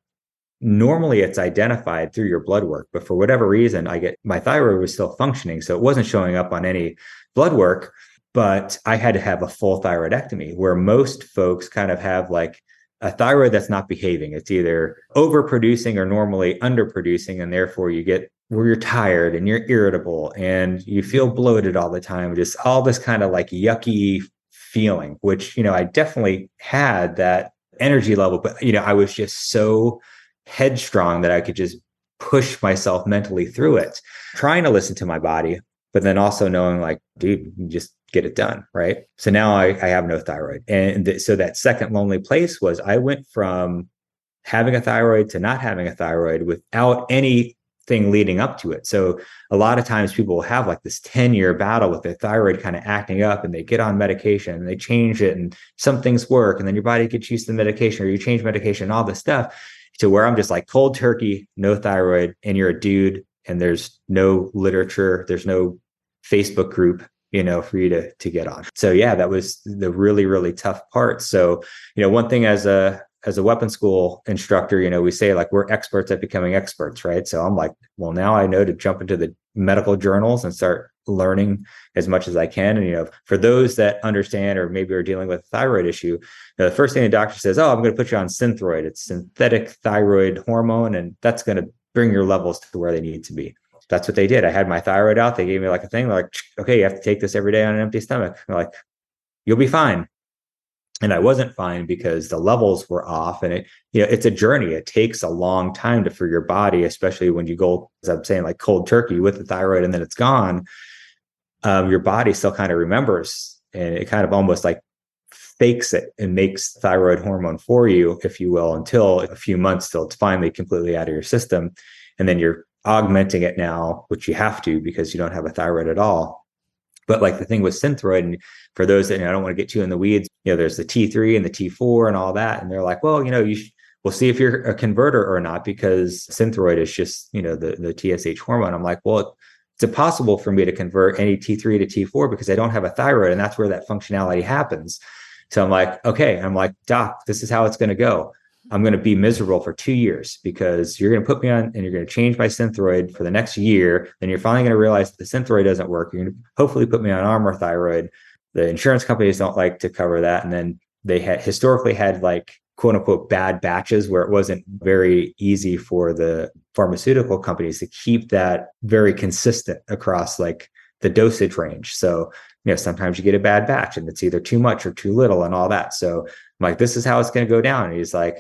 normally it's identified through your blood work, but for whatever reason, my thyroid was still functioning. So it wasn't showing up on any blood work, but I had to have a full thyroidectomy, where most folks kind of have like a thyroid that's not behaving. It's either overproducing or normally underproducing. And therefore you get where you're tired and you're irritable and you feel bloated all the time, just all this kind of like yucky feeling, which, I definitely had that energy level, but, I was just so headstrong that I could just push myself mentally through it, trying to listen to my body, but then also knowing like, dude, you just get it done. Right. So now I have no thyroid. And so that second lonely place was I went from having a thyroid to not having a thyroid without anything leading up to it. So a lot of times people will have like this 10-year battle with their thyroid kind of acting up, and they get on medication and they change it and some things work. And then your body gets used to the medication, or you change medication and all this stuff, to where I'm just like cold turkey, no thyroid, and you're a dude and there's no literature, there's no Facebook group, for you to get on. So yeah, that was the really, really tough part. So, one thing as a as a weapons school instructor, we say like we're experts at becoming experts, right? So I'm like, well, now I know to jump into the medical journals and start learning as much as I can. And, for those that understand or maybe are dealing with a thyroid issue, the first thing the doctor says, oh, I'm going to put you on Synthroid. It's synthetic thyroid hormone, and that's going to bring your levels to where they need to be. That's what they did. I had my thyroid out. They gave me like a thing. They're like, okay, you have to take this every day on an empty stomach. They're like, you'll be fine. And I wasn't fine because the levels were off, and it's a journey. It takes a long time for your body, especially when you go, as I'm saying, like cold turkey with the thyroid and then it's gone. Your body still kind of remembers, and it kind of almost like fakes it and makes thyroid hormone for you, if you will, until a few months till it's finally completely out of your system. And then you're augmenting it now, which you have to because you don't have a thyroid at all. But like the thing with Synthroid, and for those that, I don't want to get too in the weeds, there's the T3 and the T4 and all that. And they're like, well, we'll see if you're a converter or not, because Synthroid is just, the TSH hormone. I'm like, well, it's impossible for me to convert any T3 to T4 because I don't have a thyroid, and that's where that functionality happens. So I'm like, okay. I'm like, doc, this is how it's going to go. I'm going to be miserable for 2 years because you're going to put me on and you're going to change my Synthroid for the next year. Then you're finally going to realize that the Synthroid doesn't work. You're going to hopefully put me on Armor Thyroid. The insurance companies don't like to cover that. And then they had historically had like quote unquote bad batches where it wasn't very easy for the pharmaceutical companies to keep that very consistent across like the dosage range. So, sometimes you get a bad batch and it's either too much or too little and all that. So I'm like, this is how it's going to go down. And he's like,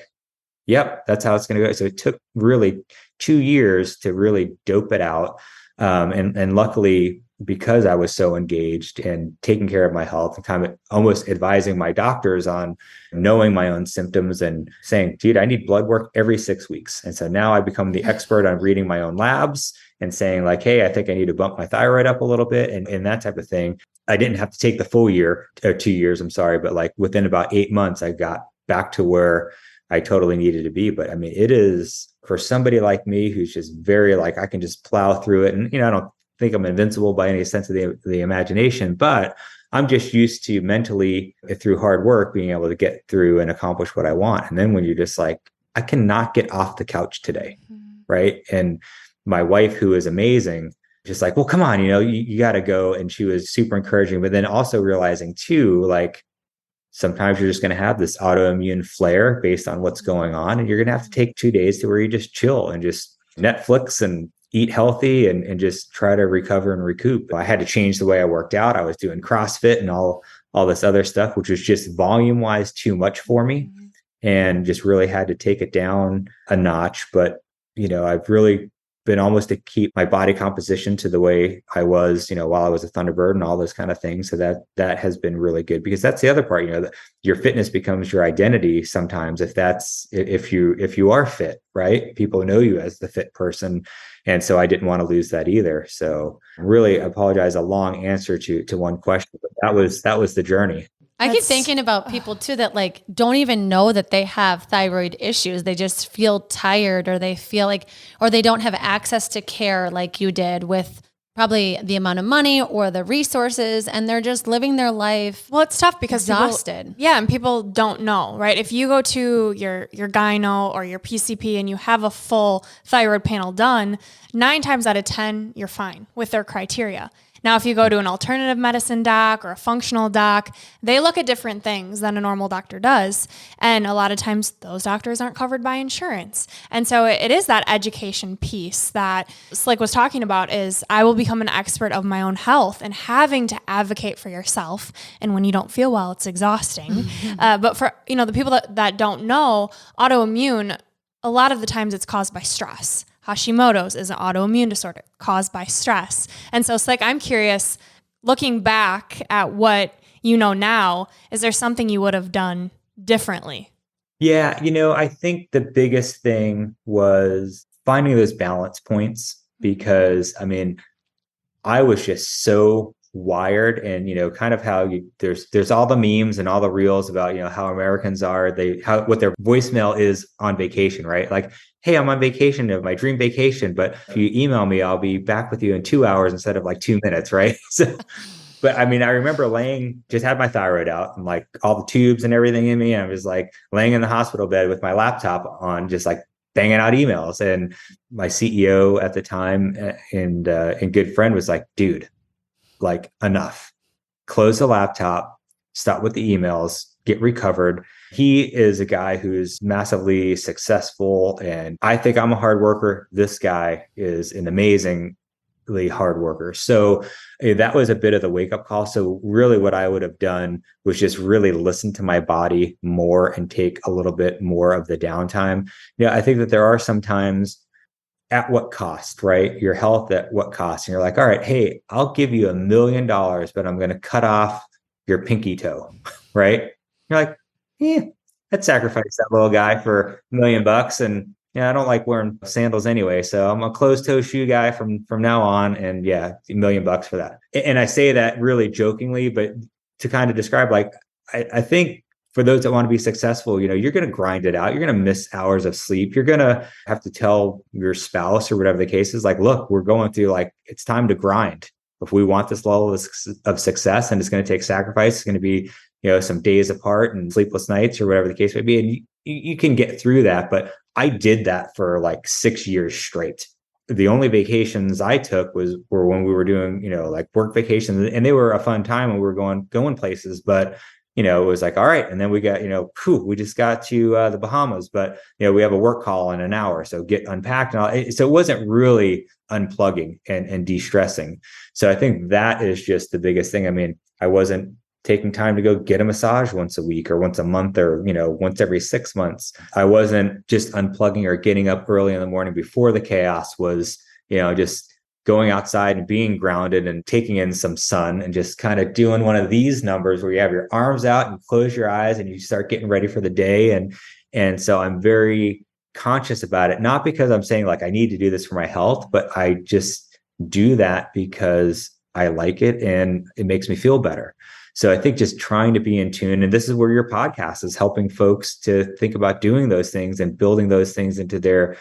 yep, that's how it's going to go. So it took really 2 years to really dope it out. And luckily, because I was so engaged and taking care of my health and kind of almost advising my doctors on knowing my own symptoms and saying, dude, I need blood work every 6 weeks. And so now I become the expert on reading my own labs and saying like, hey, I think I need to bump my thyroid up a little bit and that type of thing. I didn't have to take the full year or 2 years, I'm sorry, but like within about 8 months, I got back to where I totally needed to be. But I mean, it is for somebody like me who's just very like, I can just plow through it. And, I don't think I'm invincible by any sense of the imagination, but I'm just used to mentally through hard work, being able to get through and accomplish what I want. And then when you're just like, I cannot get off the couch today. Right. And my wife, who is amazing, just like, well, come on, you got to go. And she was super encouraging, but then also realizing too, like, sometimes you're just going to have this autoimmune flare based on what's going on. And you're going to have to take 2 days to where you just chill and just Netflix and eat healthy and just try to recover and recoup. I had to change the way I worked out. I was doing CrossFit and all this other stuff, which was just volume wise too much for me, and just really had to take it down a notch. But, I've really been almost to keep my body composition to the way I was, while I was a Thunderbird and all those kind of things. So that has been really good, because that's the other part, that your fitness becomes your identity sometimes. If you are fit, right? People know you as the fit person. And so I didn't want to lose that either. So really apologize, a long answer to one question, but that was the journey. I keep thinking about people too that like don't even know that they have thyroid issues. They just feel tired, or they feel like, or they don't have access to care like you did with probably the amount of money or the resources, and they're just living their life. Well, it's tough because exhausted. And people don't know, right? If you go to your gyno or your PCP and you have a full thyroid panel done, 9 times out of 10, you're fine with their criteria. Now, if you go to an alternative medicine doc or a functional doc, they look at different things than a normal doctor does. And a lot of times those doctors aren't covered by insurance. And so it is that education piece that Slick was talking about, is I will become an expert of my own health, and having to advocate for yourself. And when you don't feel well, it's exhausting. But for, the people that don't know, autoimmune, a lot of the times it's caused by stress. Hashimoto's is an autoimmune disorder caused by stress. And so it's like, I'm curious, looking back at what you know now, is there something you would have done differently? Yeah. I think the biggest thing was finding those balance points, because I was just so wired, and kind of how there's all the memes and all the reels about how Americans are, what their voicemail is on vacation, right? Like, hey, I'm on vacation, of my dream vacation, but if you email me, I'll be back with you in 2 hours instead of like 2 minutes, right? So But I mean, I remember just had my thyroid out and like all the tubes and everything in me. And I was like laying in the hospital bed with my laptop on, just like banging out emails. And my CEO at the time and good friend was like, dude, like enough, close the laptop, stop with the emails, get recovered. He is a guy who's massively successful. And I think I'm a hard worker. This guy is an amazingly hard worker. So that was a bit of the wake up call. So really what I would have done was just really listen to my body more and take a little bit more of the downtime. I think that there are some times, at what cost, right? Your health at what cost? And you're like, all right, hey, I'll give you $1 million, but I'm going to cut off your pinky toe, right? You're like, I'd sacrifice that little guy for $1 million. And I don't like wearing sandals anyway. So I'm a closed toe shoe guy from now on. And $1 million for that. And I say that really jokingly, but to kind of describe, like, I think for those that want to be successful, you're going to grind it out. You're going to miss hours of sleep. You're going to have to tell your spouse or whatever the case is, like, look, we're going through, like, it's time to grind. If we want this level of success, and it's going to take sacrifice, it's going to be, some days apart and sleepless nights or whatever the case may be. And you can get through that. But I did that for like 6 years straight. The only vacations I took were when we were doing, like work vacations, and they were a fun time when we were going places. But it was like, all right. And then we got, we just got to the Bahamas, but, we have a work call in an hour. So get unpacked. And so it wasn't really unplugging and de-stressing. So I think that is just the biggest thing. I mean, I wasn't taking time to go get a massage once a week or once a month or, once every 6 months. I wasn't just unplugging or getting up early in the morning before the chaos was, just going outside and being grounded and taking in some sun and just kind of doing one of these numbers where you have your arms out and close your eyes and you start getting ready for the day. And so I'm very conscious about it, not because I'm saying like I need to do this for my health, but I just do that because I like it and it makes me feel better. So I think just trying to be in tune, and this is where your podcast is helping folks to think about doing those things and building those things into their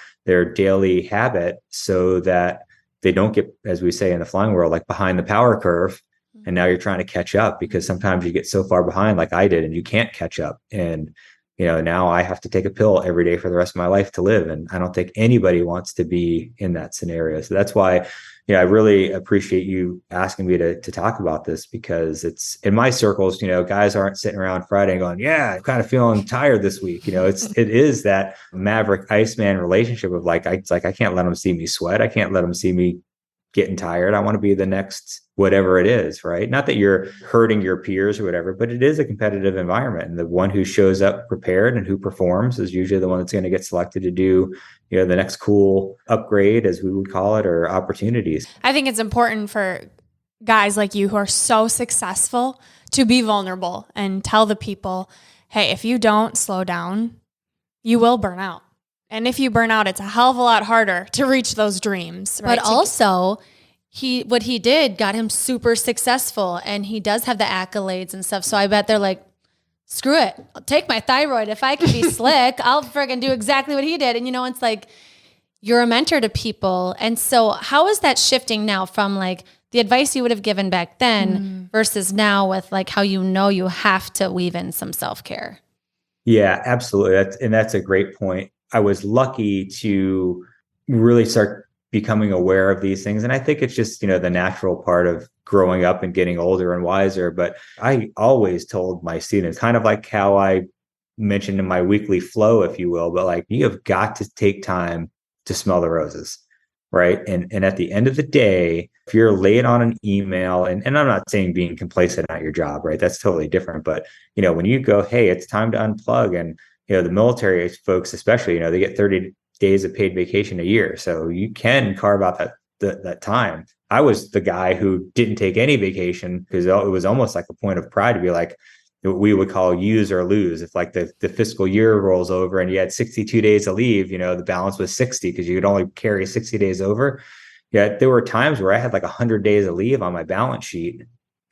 daily habit so that they don't get, as we say in the flying world, like behind the power curve. And now you're trying to catch up, because sometimes you get so far behind like I did and you can't catch up. And, now I have to take a pill every day for the rest of my life to live. And I don't think anybody wants to be in that scenario. So that's why, I really appreciate you asking me to talk about this, because it's in my circles, guys aren't sitting around Friday and going, yeah, I'm kind of feeling tired this week. It is that Maverick Iceman relationship of like, I can't let them see me sweat. I can't let them see me getting tired. I want to be the next whatever it is, right? Not that you're hurting your peers or whatever, but it is a competitive environment. And the one who shows up prepared and who performs is usually the one that's going to get selected to do, the next cool upgrade, as we would call it, or opportunities. I think it's important for guys like you who are so successful to be vulnerable and tell the people, hey, if you don't slow down, you will burn out. And if you burn out, it's a hell of a lot harder to reach those dreams. Right? But also, what he did got him super successful, and he does have the accolades and stuff. So I bet they're like, screw it. I'll take my thyroid. If I can be slick, I'll friggin' do exactly what he did. And it's like, you're a mentor to people. And so how is that shifting now from like the advice you would have given back then versus now with like how you have to weave in some self-care? Yeah, absolutely. That's a great point. I was lucky to really start becoming aware of these things. And I think it's just, the natural part of growing up and getting older and wiser. But I always told my students, kind of like how I mentioned in my weekly flow, if you will, but like, you have got to take time to smell the roses, right? And at the end of the day, if you're late on an email, and I'm not saying being complacent at your job, right? That's totally different. But, when you go, hey, it's time to unplug, and, the military folks, especially, they get 30 days of paid vacation a year. So you can carve out that time. I was the guy who didn't take any vacation because it was almost like a point of pride to be like, what we would call use or lose. If like the fiscal year rolls over and you had 62 days of leave, the balance was 60 because you could only carry 60 days over. Yeah, there were times where I had like 100 days of leave on my balance sheet.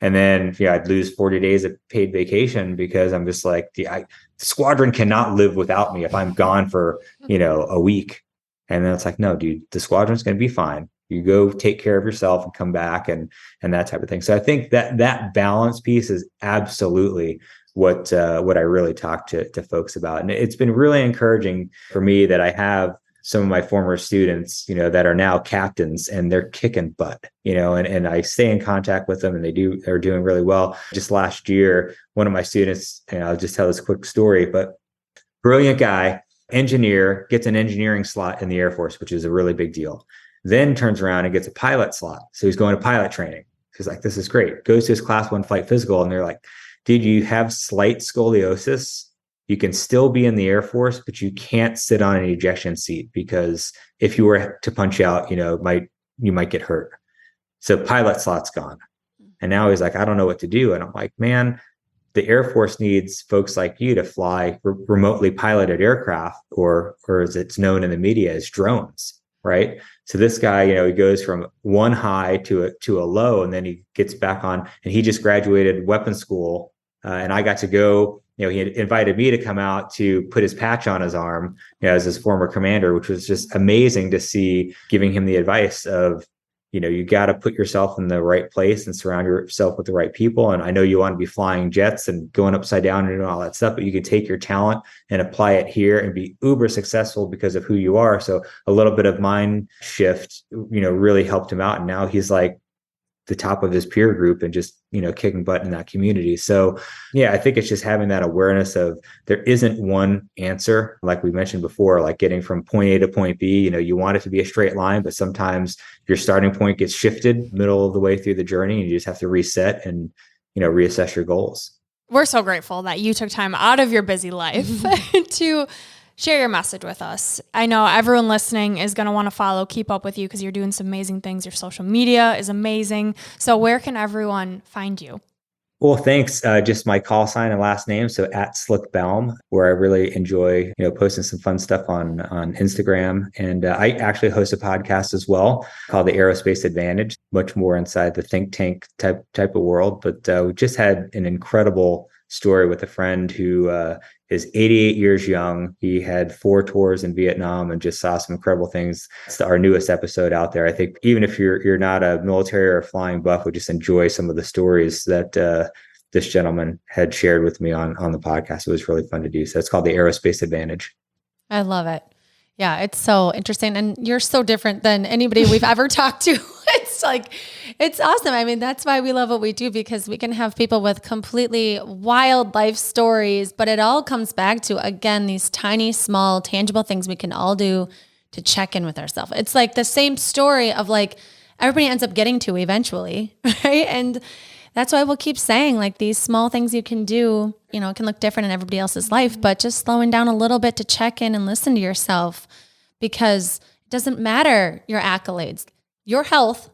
And then, I'd lose 40 days of paid vacation because I'm just like, the squadron cannot live without me if I'm gone for, a week. And then it's like, no, dude, the squadron's going to be fine. You go take care of yourself and come back and that type of thing. So I think that balance piece is absolutely what I really talk to folks about. And it's been really encouraging for me that I have some of my former students, that are now captains, and they're kicking butt, and I stay in contact with them, and they're doing really well. Just last year, one of my students, and I'll just tell this quick story, but brilliant guy, engineer, gets an engineering slot in the Air Force, which is a really big deal. Then turns around and gets a pilot slot. So he's going to pilot training. He's like, this is great. Goes to his class 1 flight physical, and they're like, dude, you have slight scoliosis. You can still be in the Air Force, but you can't sit on an ejection seat, because if you were to punch out, you might get hurt. So pilot slot's gone. And now he's like, I don't know what to do. And I'm like, man, the Air Force needs folks like you to fly remotely piloted aircraft, or as it's known in the media as drones, right? So this guy, he goes from one high to a low, and then he gets back on, and he just graduated weapons school. And I got to go. He had invited me to come out to put his patch on his arm, as his former commander, which was just amazing to see, giving him the advice of, you got to put yourself in the right place and surround yourself with the right people. And I know you want to be flying jets and going upside down and doing all that stuff, but you can take your talent and apply it here and be uber successful because of who you are. So a little bit of mind shift, really helped him out. And now he's like the top of his peer group and just, kicking butt in that community. So yeah, I think it's just having that awareness of there isn't one answer. Like we mentioned before, like getting from point A to point B, you want it to be a straight line, but sometimes your starting point gets shifted middle of the way through the journey, and you just have to reset and, reassess your goals. We're so grateful that you took time out of your busy life to share your message with us. I know everyone listening is going to want to follow, keep up with you, because you're doing some amazing things. Your social media is amazing. So where can everyone find you? Well, thanks. Just my call sign and last name. So @SlickBaum, where I really enjoy, posting some fun stuff on Instagram. And I actually host a podcast as well called the Aerospace Advantage, much more inside the think tank type of world. But we just had an incredible story with a friend who is 88 years young. He had 4 tours in Vietnam and just saw some incredible things. It's our newest episode out there. I think even if you're not a military or flying buff, would just enjoy some of the stories that this gentleman had shared with me on the podcast. It was really fun to do. So it's called the Aerospace Advantage. I love it. Yeah, it's so interesting. And you're so different than anybody we've ever talked to. It's awesome. I mean, that's why we love what we do, because we can have people with completely wild life stories, but it all comes back to, again, these tiny, small, tangible things we can all do to check in with ourselves. It's like the same story of like everybody ends up getting to eventually, right? And that's why we'll keep saying like these small things you can do, it can look different in everybody else's life, but just slowing down a little bit to check in and listen to yourself, because it doesn't matter your accolades. Your health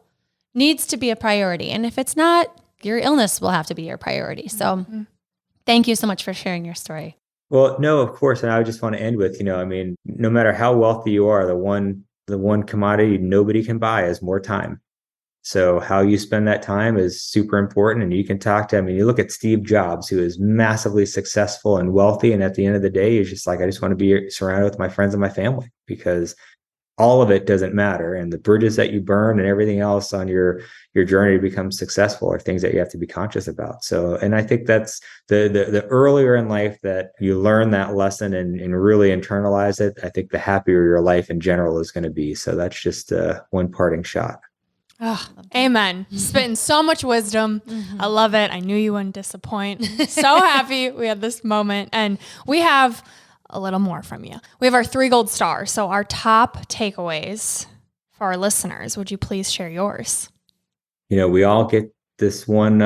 needs to be a priority. And if it's not, your illness will have to be your priority. So thank you so much for sharing your story. Well, no, of course. And I just want to end with, no matter how wealthy you are, the one commodity nobody can buy is more time. So how you spend that time is super important. And you can talk to, you look at Steve Jobs, who is massively successful and wealthy. And at the end of the day, he's just like, I just want to be surrounded with my friends and my family, because all of it doesn't matter. And the bridges that you burn and everything else on your journey to become successful are things that you have to be conscious about. So, and I think that's the earlier in life that you learn that lesson and really internalize it, I think the happier your life in general is going to be. So that's just one parting shot. Oh, amen. Spitting so much wisdom. I love it. I knew you wouldn't disappoint. So happy we had this moment. And we have a little more from you. We have our 3 gold stars. So our top takeaways for our listeners. Would you please share yours? We all get this one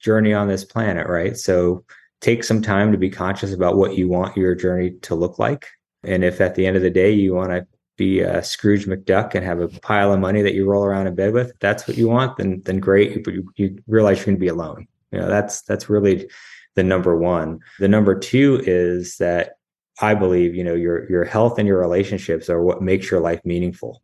journey on this planet, right? So take some time to be conscious about what you want your journey to look like. And if at the end of the day, you want to be Scrooge McDuck and have a pile of money that you roll around in bed with, if that's what you want, then great. But you realize you're going to be alone. That's really the number one. The number 2 is that I believe, your health and your relationships are what makes your life meaningful.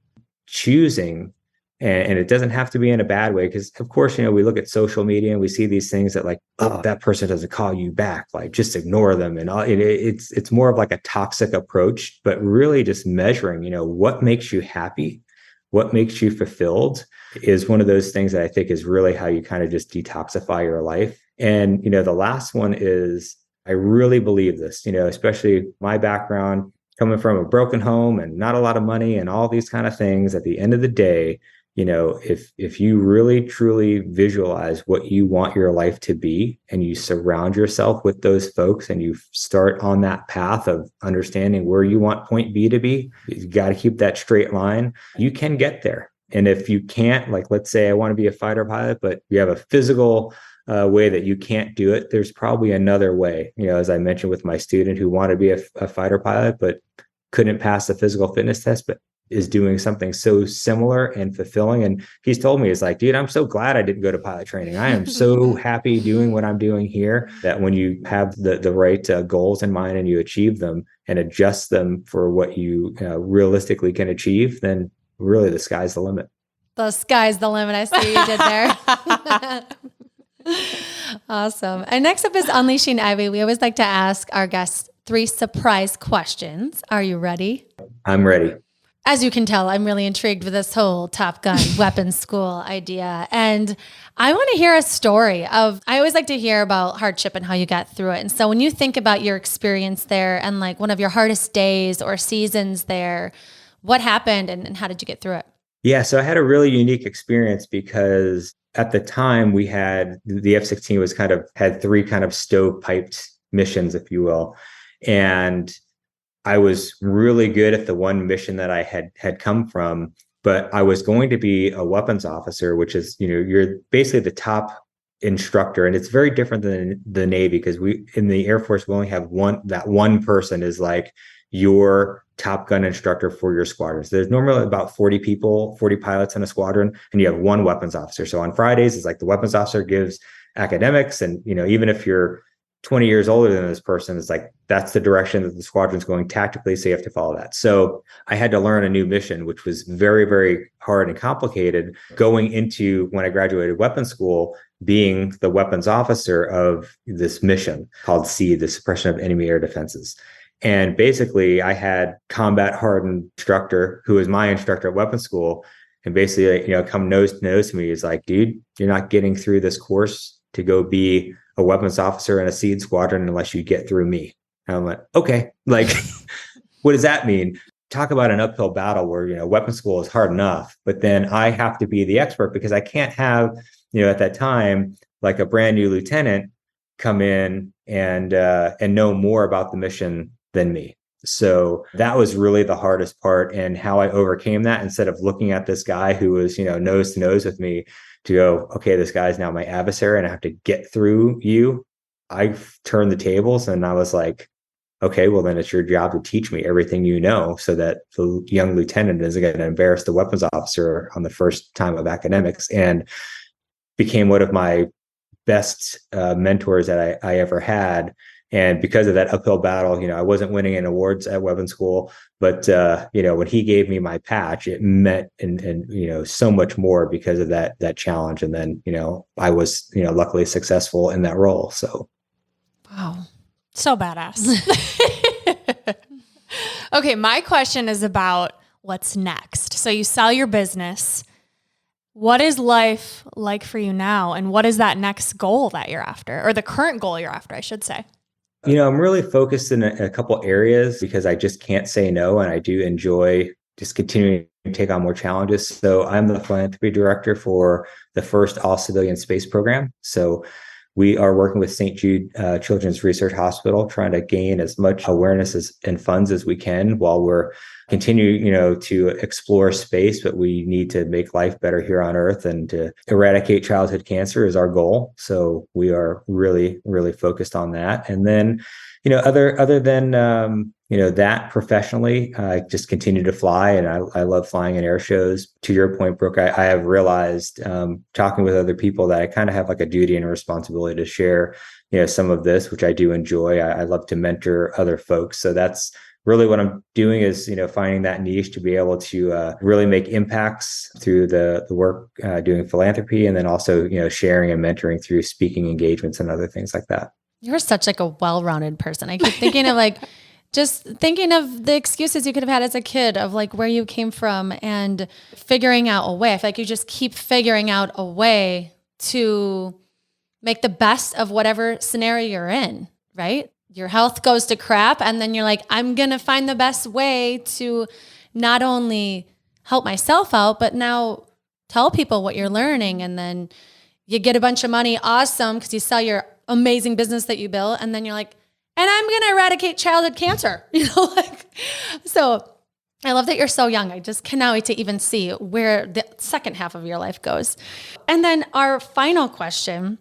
Choosing, and it doesn't have to be in a bad way, because of course, we look at social media and we see these things that like, oh, that person doesn't call you back, like just ignore them. And it's more of like a toxic approach, but really just measuring, what makes you happy, what makes you fulfilled is one of those things that I think is really how you kind of just detoxify your life. And, the last one is, I really believe this, especially my background, coming from a broken home and not a lot of money and all these kind of things. At the end of the day, if you really truly visualize what you want your life to be, and you surround yourself with those folks, and you start on that path of understanding where you want point B to be, you got to keep that straight line. You can get there. And if you can't, like, let's say I want to be a fighter pilot, but you have a physical way that you can't do it, there's probably another way. As I mentioned with my student who wanted to be a fighter pilot, but couldn't pass the physical fitness test, but is doing something so similar and fulfilling. And he's told me, it's like, dude, I'm so glad I didn't go to pilot training. I am so happy doing what I'm doing here. That when you have the right goals in mind and you achieve them and adjust them for what you realistically can achieve, then really the sky's the limit. The sky's the limit. I see what you did there. Awesome. And next up is Unleashing Ivy. We always like to ask our guests 3 surprise questions. Are you ready? I'm ready. As you can tell, I'm really intrigued with this whole Top Gun weapons school idea. And I want to hear a story I always like to hear about hardship and how you got through it. And so when you think about your experience there and like one of your hardest days or seasons there, what happened and how did you get through it? Yeah, so I had a really unique experience because at the time we had the F-16 had 3 kind of stovepiped missions, if you will. And I was really good at the one mission that I had come from, but I was going to be a weapons officer, which is, you're basically the top instructor. And it's very different than the Navy, because in the Air Force, we only have one person is like your Top Gun instructor for your squadrons. There's normally about 40 pilots in a squadron, and you have one weapons officer. So on Fridays, it's like the weapons officer gives academics, and, even if you're 20 years older than this person, is like, that's the direction that the squadron's going tactically. So you have to follow that. So I had to learn a new mission, which was very, very hard and complicated, going into, when I graduated weapons school, being the weapons officer of this mission called SEAD, the Suppression of Enemy Air Defenses. And basically I had combat hardened instructor who was my instructor at weapons school. And basically, come nose to nose to me, is like, dude, you're not getting through this course to go be a weapons officer in a SEAD squadron unless you get through me. And I'm like, okay, like, what does that mean? Talk about an uphill battle where, weapons school is hard enough, but then I have to be the expert, because I can't have, at that time, like a brand new lieutenant come in and know more about the mission than me. So that was really the hardest part, and how I overcame that, instead of looking at this guy who was, nose to nose with me, to go, okay, this guy's now my adversary and I have to get through you. I turned the tables and I was like, okay, well then it's your job to teach me everything you know, so that the young lieutenant isn't going to embarrass the weapons officer on the first time of academics. And became one of my best mentors that I ever had. And because of that uphill battle, I wasn't winning any awards at weapons school, but when he gave me my patch, it meant and so much more because of that challenge. And then I was luckily successful in that role. So, wow, so badass. Okay, my question is about what's next. So you sell your business. What is life like for you now, and what is that next goal that you're after, or the current goal you're after, I should say? I'm really focused in a couple areas because I just can't say no. And I do enjoy just continuing to take on more challenges. So I'm the philanthropy director for the first all-civilian space program. So we are working with St. Jude Children's Research Hospital, trying to gain as much awareness and funds as we can while we're continuing, to explore space. But we need to make life better here on Earth, and to eradicate childhood cancer is our goal. So we are really, really focused on that. And then, other than that, professionally, I just continue to fly, and I love flying in air shows. To your point, Brooke, I have realized, talking with other people, that I kind of have like a duty and a responsibility to share, some of this, which I do enjoy. I love to mentor other folks. So that's really what I'm doing, is, finding that niche to be able to really make impacts through the work doing philanthropy, and then also, sharing and mentoring through speaking engagements and other things like that. You're such like a well-rounded person. I keep thinking of like just thinking of the excuses you could have had as a kid of like where you came from and figuring out a way. I feel like you just keep figuring out a way to make the best of whatever scenario you're in, right? Your health goes to crap, and then you're like, I'm going to find the best way to not only help myself out, but now tell people what you're learning. And then you get a bunch of money. Awesome. Because you sell your amazing business that you built. And then you're like, and I'm going to eradicate childhood cancer, so I love that you're so young. I just cannot wait to even see where the second half of your life goes. And then our final question,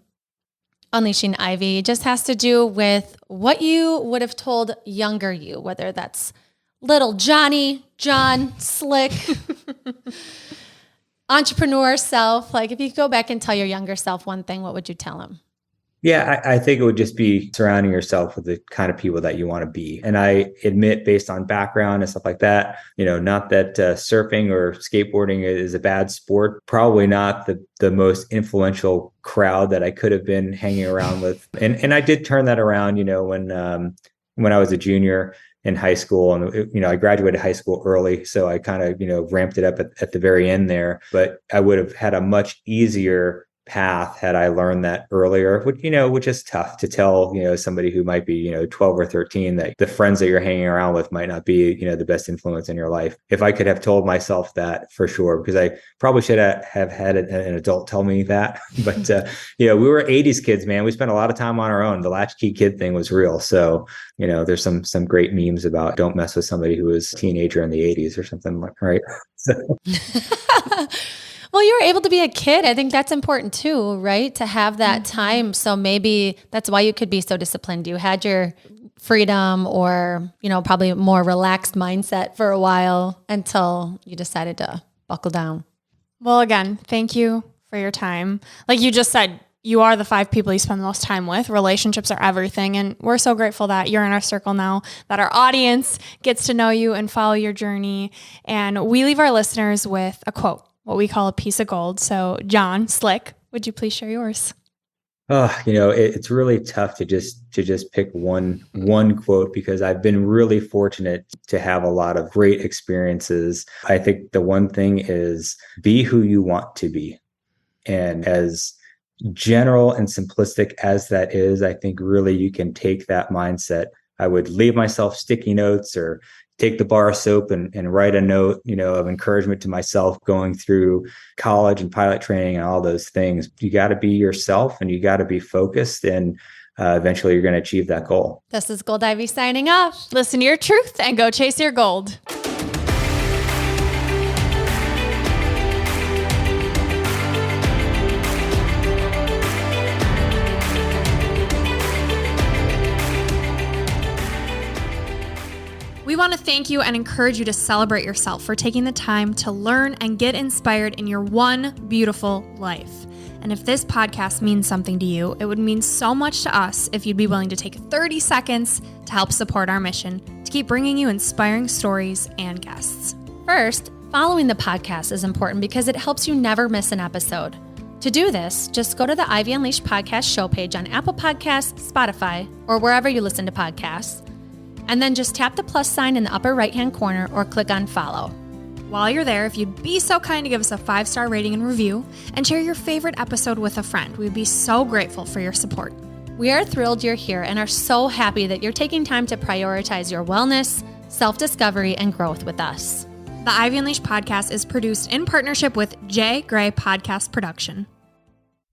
Unleashing Ivy, just has to do with what you would have told younger you, whether that's little Johnny, John, Slick, entrepreneur self. Like if you could go back and tell your younger self one thing, what would you tell him? Yeah, I think it would just be surrounding yourself with the kind of people that you want to be. And I admit, based on background and stuff like that, not that surfing or skateboarding is a bad sport, probably not the most influential crowd that I could have been hanging around with. And I did turn that around, when I was a junior in high school, and I graduated high school early, so I kind of ramped it up at the very end there. But I would have had a much easier path had I learned that earlier, which is tough to tell, somebody who might be, 12 or 13, that the friends that you're hanging around with might not be, the best influence in your life. If I could have told myself that, for sure, because I probably should have had an adult tell me that. But, we were 80s kids, man. We spent a lot of time on our own. The latchkey kid thing was real. So, there's some great memes about don't mess with somebody who was a teenager in the 80s or something like, right? So. Well, you were able to be a kid. I think that's important too, right? To have that time. So maybe that's why you could be so disciplined. You had your freedom or, probably a more relaxed mindset for a while until you decided to buckle down. Well, again, thank you for your time. Like you just said, you are the 5 people you spend the most time with. Relationships are everything. And we're so grateful that you're in our circle now, that our audience gets to know you and follow your journey. And we leave our listeners with a quote, what we call a piece of gold. So John, Slick, would you please share yours? Oh, it's really tough to just pick one quote, because I've been really fortunate to have a lot of great experiences. I think the one thing is be who you want to be. And as general and simplistic as that is, I think really you can take that mindset. I would leave myself sticky notes or take the bar of soap and write a note, of encouragement to myself going through college and pilot training and all those things. You got to be yourself and you got to be focused, and eventually you're going to achieve that goal. This is Gold Ivy signing off. Listen to your truth and go chase your gold. We want to thank you and encourage you to celebrate yourself for taking the time to learn and get inspired in your one beautiful life. And if this podcast means something to you, it would mean so much to us if you'd be willing to take 30 seconds to help support our mission to keep bringing you inspiring stories and guests. First, following the podcast is important because it helps you never miss an episode. To do this, just go to the Ivy Unleashed podcast show page on Apple Podcasts, Spotify, or wherever you listen to podcasts. And then just tap the plus sign in the upper right-hand corner or click on follow. While you're there, if you'd be so kind to give us a 5-star rating and review and share your favorite episode with a friend, we'd be so grateful for your support. We are thrilled you're here and are so happy that you're taking time to prioritize your wellness, self-discovery, and growth with us. The Ivy Unleashed podcast is produced in partnership with J. Gray Podcast Production.